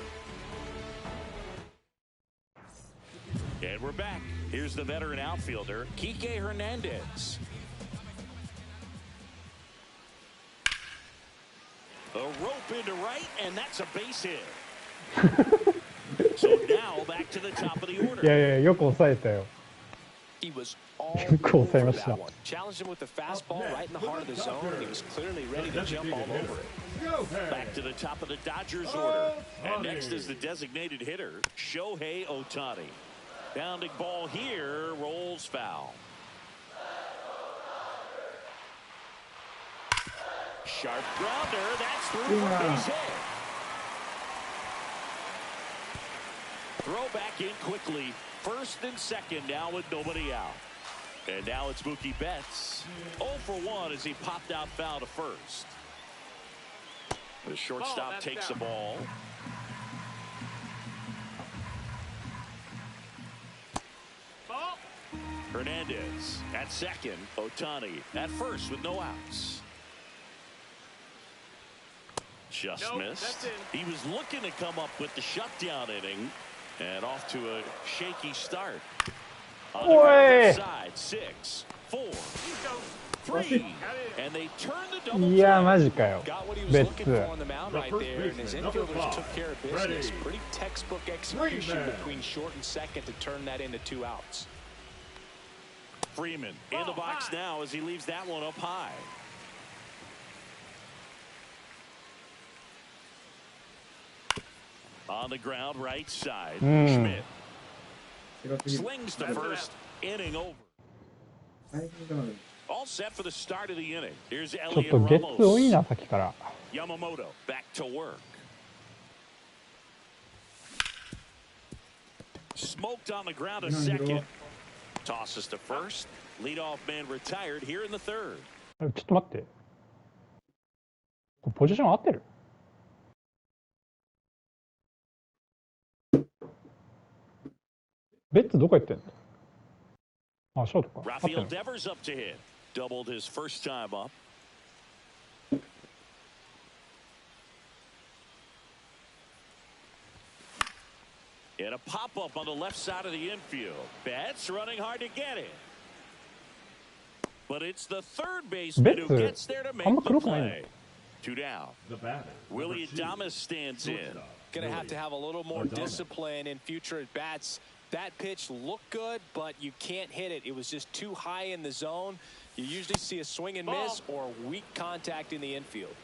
And we're back. Here's the veteran outfielder, Kike Hernandez. A rope into right, and that's a base hit. So now back to the top of the order. いやいや、よく抑えたよ。 He was all よく抑えま over した that。one. Challenged him with the fastball right in the heart of the zone, and he was clearly ready to jump all over it. Back to the top of the Dodgers order. And next is the designated hitter, Shohei Ohtani. Bounding ball here, rolls foul. Sharp grounder, that's through for base hit. Throw back in quickly. First and second now with nobody out. And now it's Mookie Betts. 0 for 1 as he popped out foul to first. The shortstop takes the ball. Ball. Hernandez at second. Ohtani at first with no outs. Just Nope, missed. that's in. He was looking to come up with the shutdown inning. And off to a shaky start. On the Oi! side, 6, 4, 3, and they turn the double いや、 play. マジかよ。 Got what he was ベ looking ッ for ツ。 on the mound The right first there, and his baseman, number infielders 5, took care of business. ready. Pretty textbook execution Freeman. between short and second to turn that into 2 outs. Freeman in the box now as he leaves that one up high. On the ground, right side, Schmidt 広すぎる。 slings to first, inning over. 大変だな。 All set for the start of the inning. Here's ちょっ Elliot とゲッツ多い Ramos. な、さっきから。 Yamamoto back to work. Smoked on the ground a second. Tosses to first. Leadoff man retired here in the third. ちょっと待って。ポジション合ってる？ベッツどこ行ってんの？あ、ショートか。合ってる Rafael Devers up to hit. Doubled his first time up. And a pop-up on the left side of the infield. Betts running hard to get it. But it's the third baseman who gets there to make the play. 2 down. The batter. Willie number 2, Adames stands in. shortstop, Going to have a little more Adames. discipline in future at bats. That pitch looked good, but you can't hit it. It was just too high in the zone. You usually see a swing and miss or weak contact in the infield.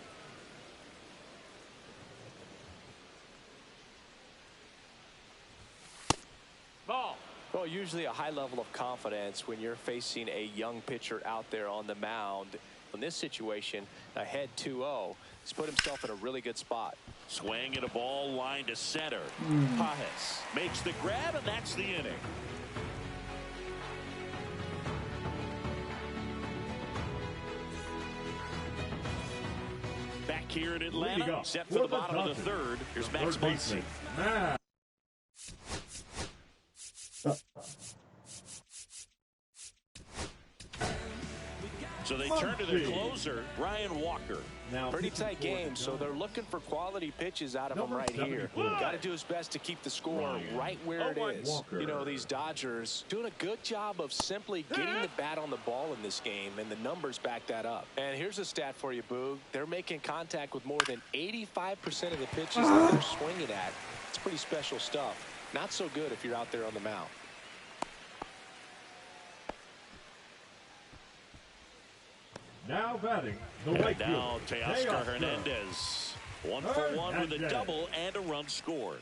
Ball. Well, usually a high level of confidence when you're facing a young pitcher out there on the mound. In this situation, ahead 2-0, he's put himself in a really good spot. Swing and a ball line to center. Pajes makes the grab, and that's the inning. Back here in Atlanta, set for the bottom of the third. Here's Max Muncy. So they turn to their closer, Ryan Walker. Now, Pretty tight game, so they're looking for quality pitches out of him right here. Got to do his best to keep the score right where it is. Walker. You know, these Dodgers doing a good job of simply getting the bat on the ball in this game, and the numbers back that up. And here's a stat for you, Boog. They're making contact with more than 85% of the pitches that they're swinging at. It's pretty special stuff. Not so good if you're out there on the mound. Now batting, the right field. Now Teoscar Hernandez. 1 for 1 with a double and a run scored.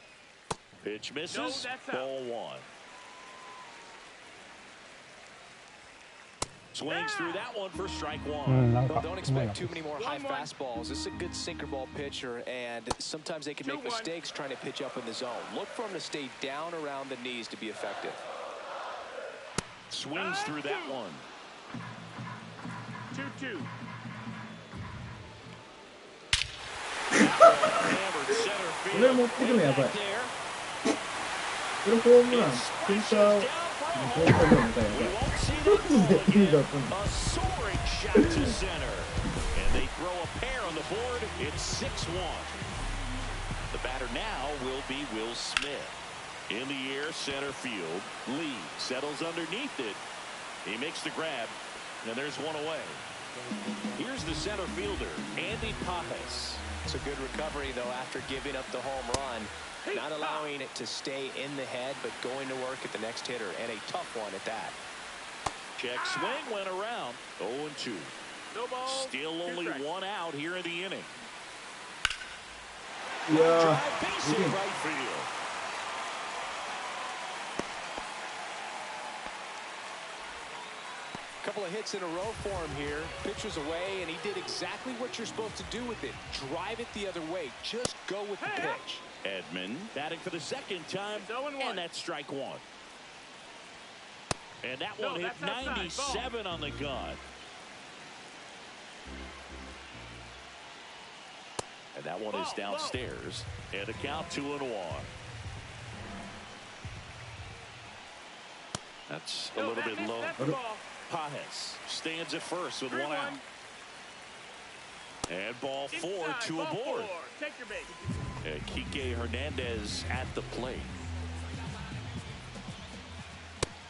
Pitch misses. No, that's out. Ball 1. Swings through that one for strike 1. Well, don't expect too many more high fastballs. This is a good sinker ball pitcher, and sometimes they can make mistakes trying to pitch up in the zone. Look for him to stay down around the knees to be effective. Swings through that one. 2-2. Hammered center これ field. 持ってくのやばい。 There. これホームラン、センター、ホームランみたい We な。 won't see that ball 意味が again. わかんない。 A soaring shot to center. And they throw a pair on the board. It's 6-1. The batter now will be Will Smith. In the air, center field. Lee settles underneath it. He makes the grab, and there's one away. Here's the center fielder, Andy Pajes. It's a good recovery, though, after giving up the home run. Not allowing it to stay in the head, but going to work at the next hitter, and a tough one at that. Check swing went around. 0-2. No ball. Still only 2 strikes. 1 out here in the inning. いや Drive ー、 base すげ hit え。 right field. Couple of hits in a row for him here. Pitcher's away, and he did exactly what you're supposed to do with it. Drive it the other way. Just go with the pitch. Edmund batting for the second time, It's 0-1. and that's strike 1. And that No, one hit that's outside. 97 on the gun. And that one is downstairs. And a count 2-1. That's a little bit low. That's the ball. Pajes stands at first with 1 3-1. out. And ball 4 Inside, to ball aboard. 4. Take your base. Kike Hernandez at the plate.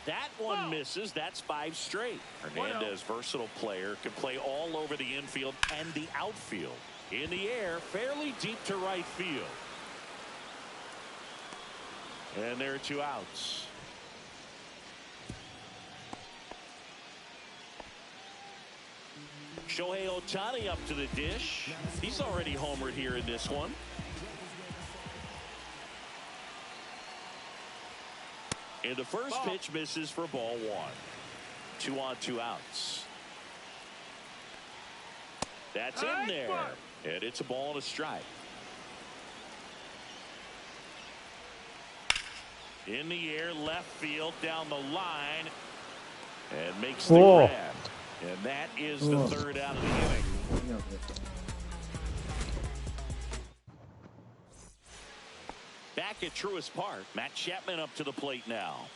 That one misses. That's 5 straight. Hernandez, versatile player, can play all over the infield and the outfield. In the air, fairly deep to right field. And there are 2 outs. Shohei Ohtani up to the dish. He's already homered here in this one. And the first pitch misses for ball 1. 2 on, 2 outs. That's in there. And it's a ball and a strike. In the air, left field, down the line. And makes the grab. And that is the 3rd out of the inning. Back at Truist Park, Matt Chapman up to the plate now.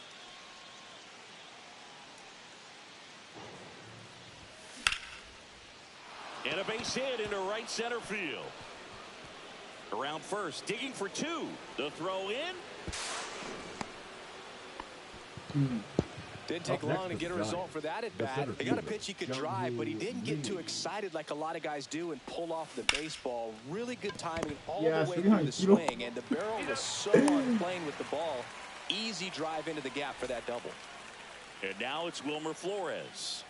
And a base hit into right center field. Around first, digging for 2. The throw in. Didn't take long to get a result for that at bat. They got a pitch he could drive, but he didn't get too excited like a lot of guys do and pull off the baseball. Really good timing all the way through the swing, and the barrel was so on plane with the ball. Easy drive into the gap for that double. And now it's Wilmer Flores.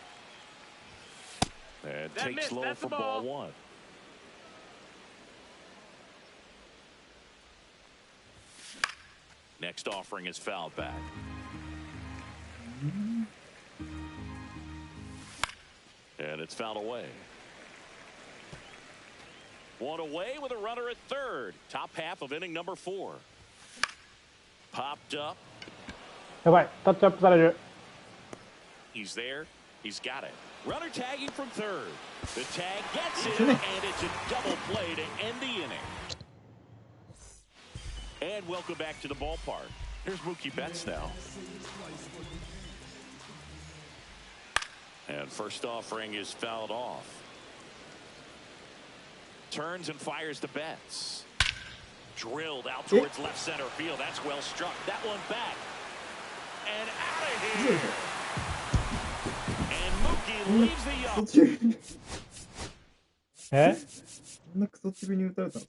And takes low for ball 1. Next offering is fouled back. And it's fouled away. 1 away with a runner at 3rd. Top half of inning number 4. Popped up. やばい、タッチアップされる。 He's there. He's got it. Runner tagging from 3rd. The tag gets it, and it's a double play to end the inning. And welcome back to the ballpark. Here's Mookie Betts now. And first offering is fouled off. Turns and fires to Betts. Drilled out towards left center field. That's well struck. That one back. And out of here. And Mookie leaves the yard. え？こんなクソチビに打たれたの？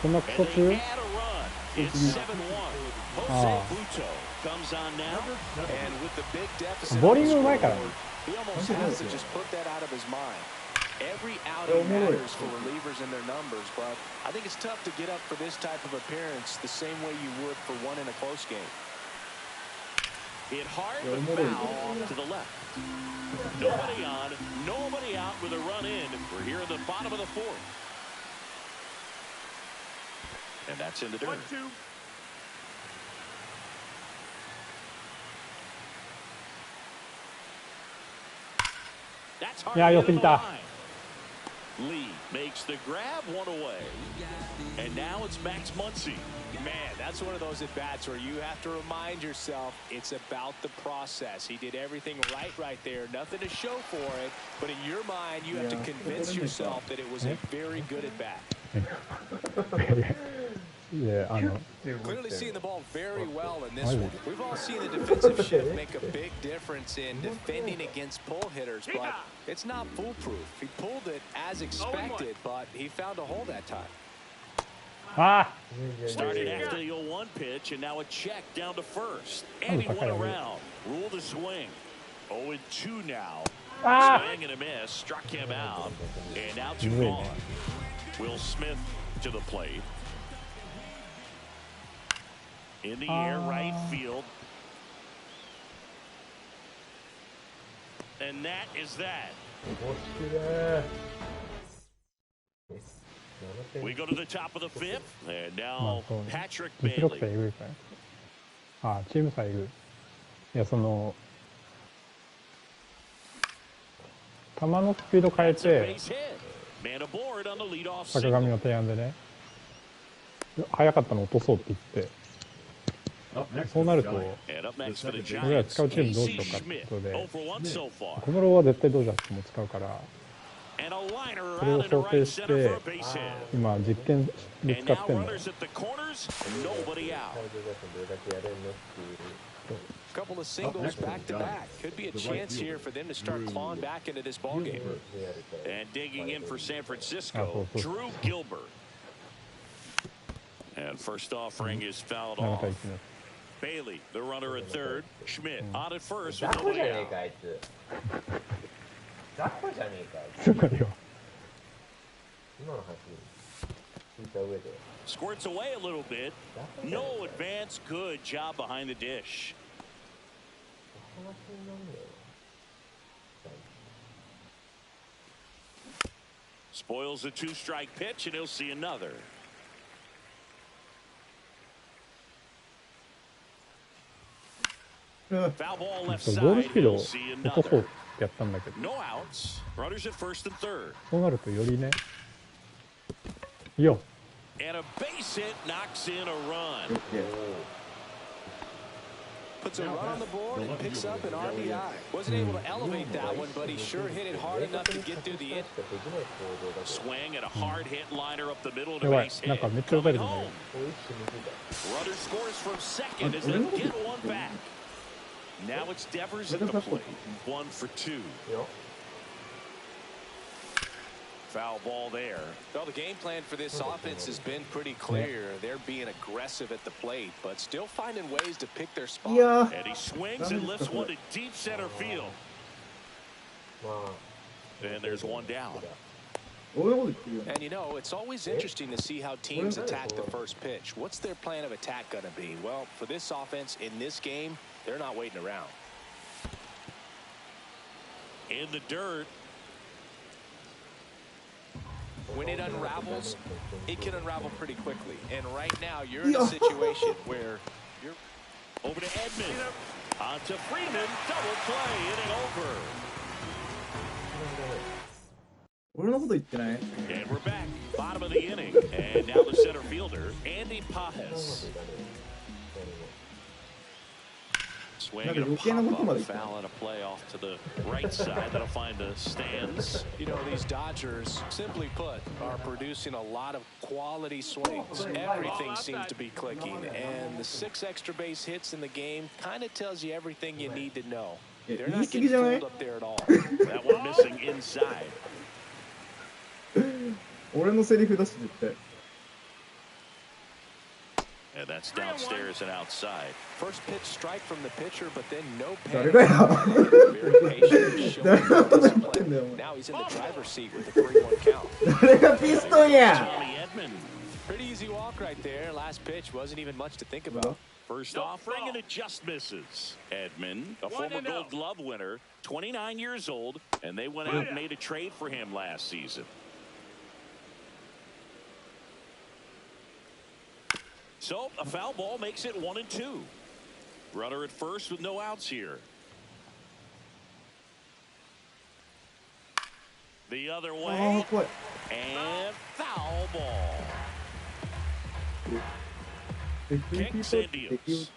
こんなクソ中？ It's 7-1. Jose Butto comes on now, and with the big deficit, he almost has to just put that out of his mind. Every outing matters for relievers and their numbers, but I think it's tough to get up for this type of appearance the same way you would for one in a close game. Hit hard, but foul off to the left. Nobody on, nobody out with a run in. We're here in the bottom of the 4th. And that's in the dirt. 1-2. That's hard. Yeah, you'll see that. Lee makes the grab, 1 away. And now it's Max Muncy. Man, that's one of those at-bats where you have to remind yourself it's about the process. He did everything right there. Nothing to show for it. But in your mind, you have to convince yourself that it was a very good at-bat. Clearly seeing the ball very well in this one. We've all seen the defensive shift make a big difference in defending against pull hitters, but it's not foolproof. He pulled it as expected, but he found a hole that time. Started after the 0-1 pitch, and now a check down to first. And he went around. Ruled a swing. 0-2 now. Swing and a miss. Struck him out. And now 2 gone. Will Smith to the plate. In the air, right field. And that is that. We go to the top of the 5th, and now Patrick Bailey. あ、チーム差いる。いや、その球のスピード変えて、坂上の提案でね、速かったの落とそうって言って、そうなると、俺ら使うチームどうしようかってことで、小室は絶対ドジャースも使うから、And a liner それを around into 想定 right し center て for a base hit. 今実験で And 使っ now てんだよ。 runners at the corners, nobody out. Couple of singles back to back. Could be a chance here for them to start clawing back into this ball game. And digging in for San Francisco, Drew Gilbert. And first offering is fouled なん off. かいきなり Bailey, the runner at third. Schmidt on at first with nobody out. つまりは Squirts away a little bit. No advance. Good job behind the dish. Spoils the two-strike pitch, and he'll see another. Foul ball left ボール side. スピードを He'll see 落とそうっ another. てやったんだけど、 No outs. Runners at first and third. そうなるとよりね、いや、 And a base hit knocks in a run. Puts a run on the board and picks up an RBI. Wasn't able to elevate that one, but he sure hit it hard enough to get through the inning. Swing and a hard hit liner up the middle of the やばい base なん hit. かめっちゃ打たれ Coming てるんだ home. Runner scores from second as they get one back. Now it's Devers at the plate. 1 for 2. Foul ball there. Well, the game plan for this offense has been pretty clear. They're being aggressive at the plate, but still finding ways to pick their spot. いや And he swings and lifts one to deep center field. And there's one down. 俺のこと言ってるよね。 And you know, it's always interesting to see how teams attack the first pitch. What's their plan of attack going to be? Well, for this offense in this game, they're not waiting around. In the dirt. When it unravels, it can unravel pretty quickly. And right now, you're in a situation where you're Over to Edmund. On to Freeman. Double play. Inning over. 俺のこと言ってない。 And we're back. Bottom of the inning. And now the center fielder, Andy Pajes. Swing and a pop-up foul and a play off to the right side. That'll find the stands. You know, these Dodgers, simply put, are producing a lot of quality swings. Everything seems to be clicking, and the 6 extra base hits in the game kind of tells you everything you need to know. They're not getting fooled up there at all. That one missing inside. 俺のセリフだし絶対。 And that's downstairs and outside. First pitch strike from the pitcher, but then no 誰 panic. だよ。 Very patient, 誰 showing のこと言ってん discipline. だよ。お前 Now he's in the driver's seat with a 3-1 count. 誰がピストンや。 Tommy Edmund. Pretty easy walk right there. Last pitch wasn't even much to think about. First offering, and it just misses. Edmund, a former Gold Glove winner, 29 years old, and they went out and made a trade for him last season. So a foul ball makes it 1 and 2. Runner at first with no outs here. The other あ way, あ怖い。 and foul ball. Kicks Indians.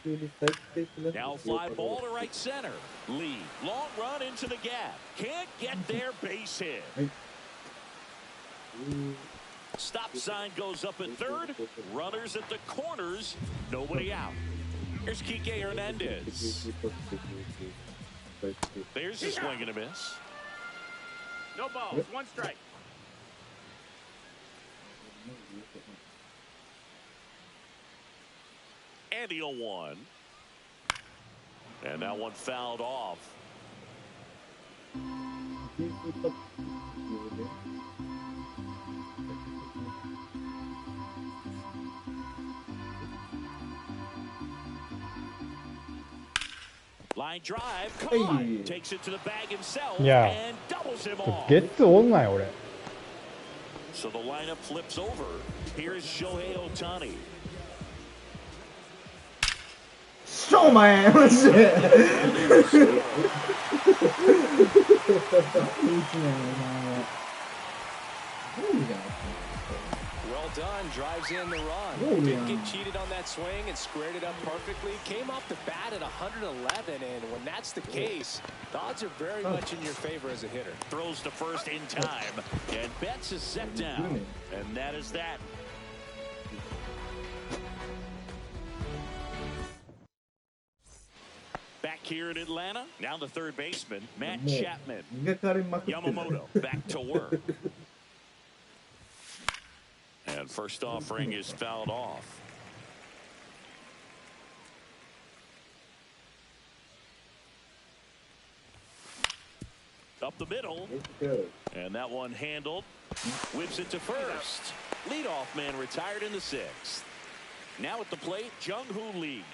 Now fly ball to right center. Lee, long run into the gap. Can't get there, base hit. Stop sign goes up at third. Runners at the corners. Nobody out. Here's Kike Hernandez. There's a swing and a miss. No balls. 1 strike. And the 0-1. And that one fouled off. Line drive, come on. Takes it to the bag himself and doubles him off. ゲッツおんない俺。 So the lineup flips over. Here's Shohei Ohtani. しょお前マジで。Well done. Drives in the run. Didn't get cheated on that swing and squared it up perfectly. Came off the bat at 111, and when that's the case, the odds are very much in your favor as a hitter. Throws to first in time, and Betts is set down. And that is that. Back here in Atlanta, now the third baseman, Matt Chapman. Yamamoto back to work. And first offering is fouled off. Up the middle. And that one handled. Whips it to first. Leadoff man retired in the sixth. Now at the plate, Jung-Hoo Lee.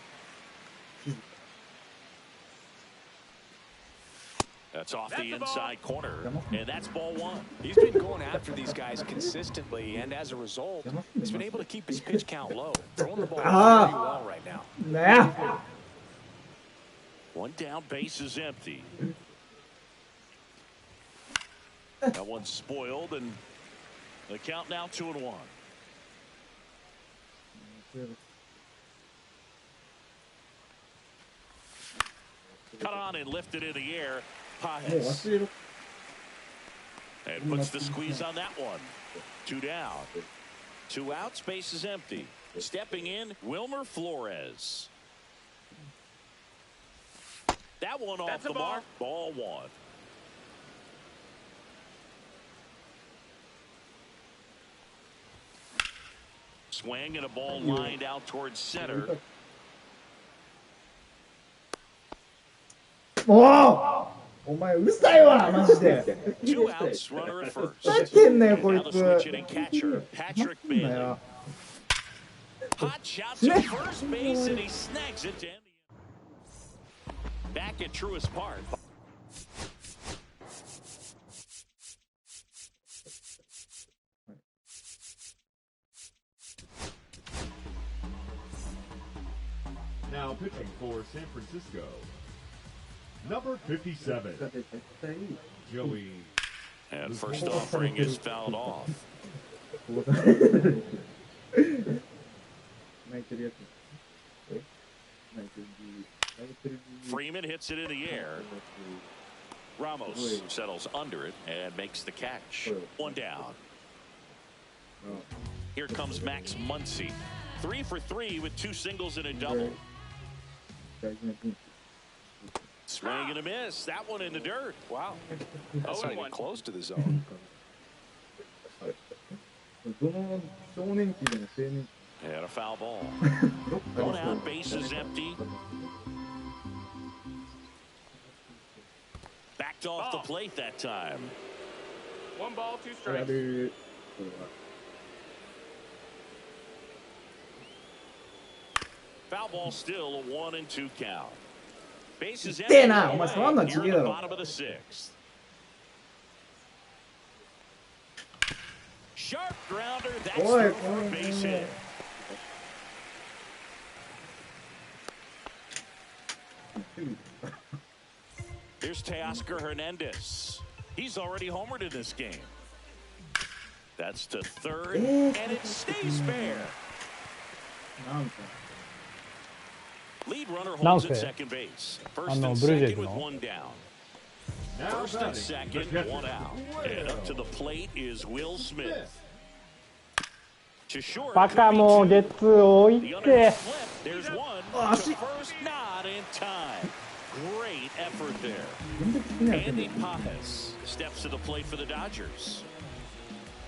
That's off the inside corner, and that's ball one. He's been going after these guys consistently, and as a result, he's been able to keep his pitch count low. Throwing the ball very well right now. Nah. One down, base is empty. That one's spoiled, and the count now 2-1. Cut on and lifted in the air. Pajes. And puts the squeeze on that one. 2 down. 2 outs, base is empty. Stepping in, Wilmer Flores. That one off the mark. Ball one. Swing and a ball lined out towards center. Oh! お前うるさいわマジで。Two outs, runner at first. ふざけんなよこい Now the つ。 switch hitting catcher, Patrick ふざけんな Bailey. よ。 Hot shot to first base, and he snags it to end the inning. Back at Truist Park. Now pitching for San Francisco, number 57, Joey. And first offering is fouled off. 泣いてるやつ。泣いてる。 Freeman hits it in the air. Ramos settles under it and makes the catch. 1 down. Here comes Max Muncy. 3 for 3 with 2 singles and a double. Swing and a miss. That one in the dirt. Wow. That's not even close to the zone. どの少年期でも青年期。 And a foul ball. 1 out, base is empty. Backed off the plate that time. 1 ball, 2 strikes. る。 Foul ball still a 1-2 count. Base is 痛え empty. なお前触んのは Here ち in げえ the だろ。 bottom of the 6th. Sharp grounder. That's Boy, the base hit. Here's Teoscar Hernandez. He's already homered in this game. That's to third, and it stays fair. なんか。 Lead runner holds at second base. First and second with 1 down. First and second, 1 out. And up to the plate is Will Smith. To short. バカもうゲッツー置い The て。 underhand flip. There's one. To first, not in time. Great effort there. Andy Pajes steps to the plate for the Dodgers.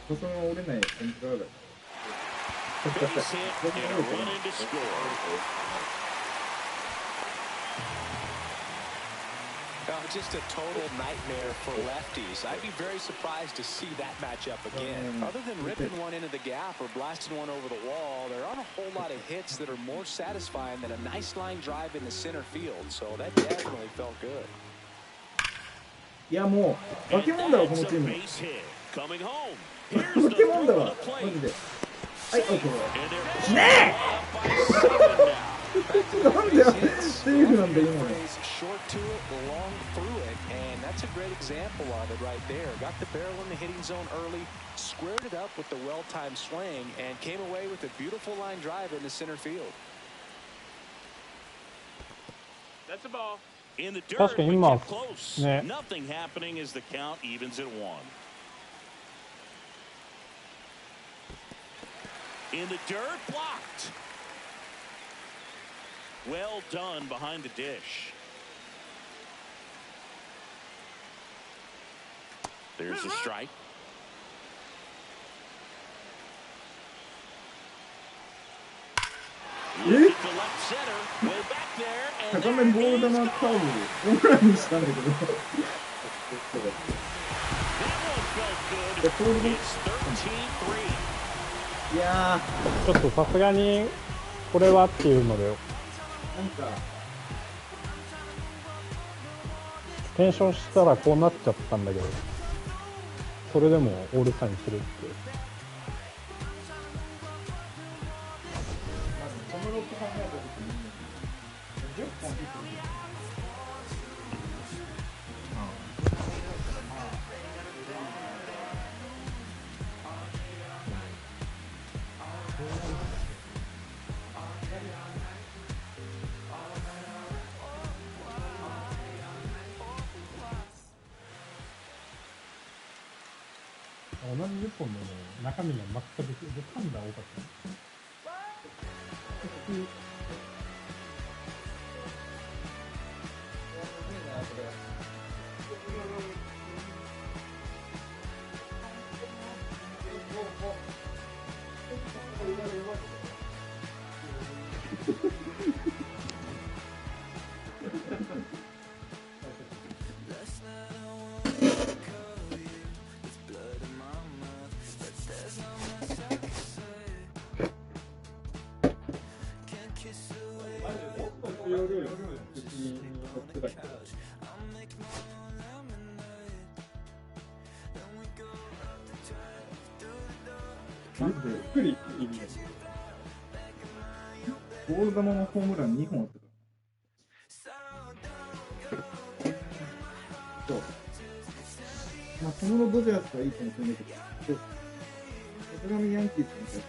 そこの折れない天ぷらだ。 Base hit and a run in to score. Just a total nightmare for lefties. I'd be very surprised to see that matchup again. Other than ripping one into the gap or blasting one over the wall, there aren't a whole lot of hits that are more satisfying than a nice line drive in the center field. So that definitely felt good. いやもう化け物だわこのチーム。 Base hit. Coming home. 化け物だわマジで。はい、オッケー。ねえ。なんでセーフなんだ今の。 Short to it, long through it, and that's a great example of it right there. Got the barrel in the hitting zone early, squared it up with the well-timed swing, and came away with a beautiful line drive into center field. That's a ball. In the dirt, 確かに but 今 kept close. ね Nothing happening as the count evens at 1. In the dirt, blocked. Well done behind the dish. There's a strike. Look at the left center, way back there, and 高めボール球カーブホームランにしたんだけど that one felt good. It's 13-3. いやちょっとさすがにこれはっていうのでーなんか検証したらこうなっちゃったんだけど、それでもオールスターにするって。このロック考えたときに10本ヒットできる。同じ10本でも中身が全くパンダ多かった。ボール球のホームラン2本あったから。そう。まあ、そのドジャースはいいかもしれないけど、そう。さすがにヤンキースの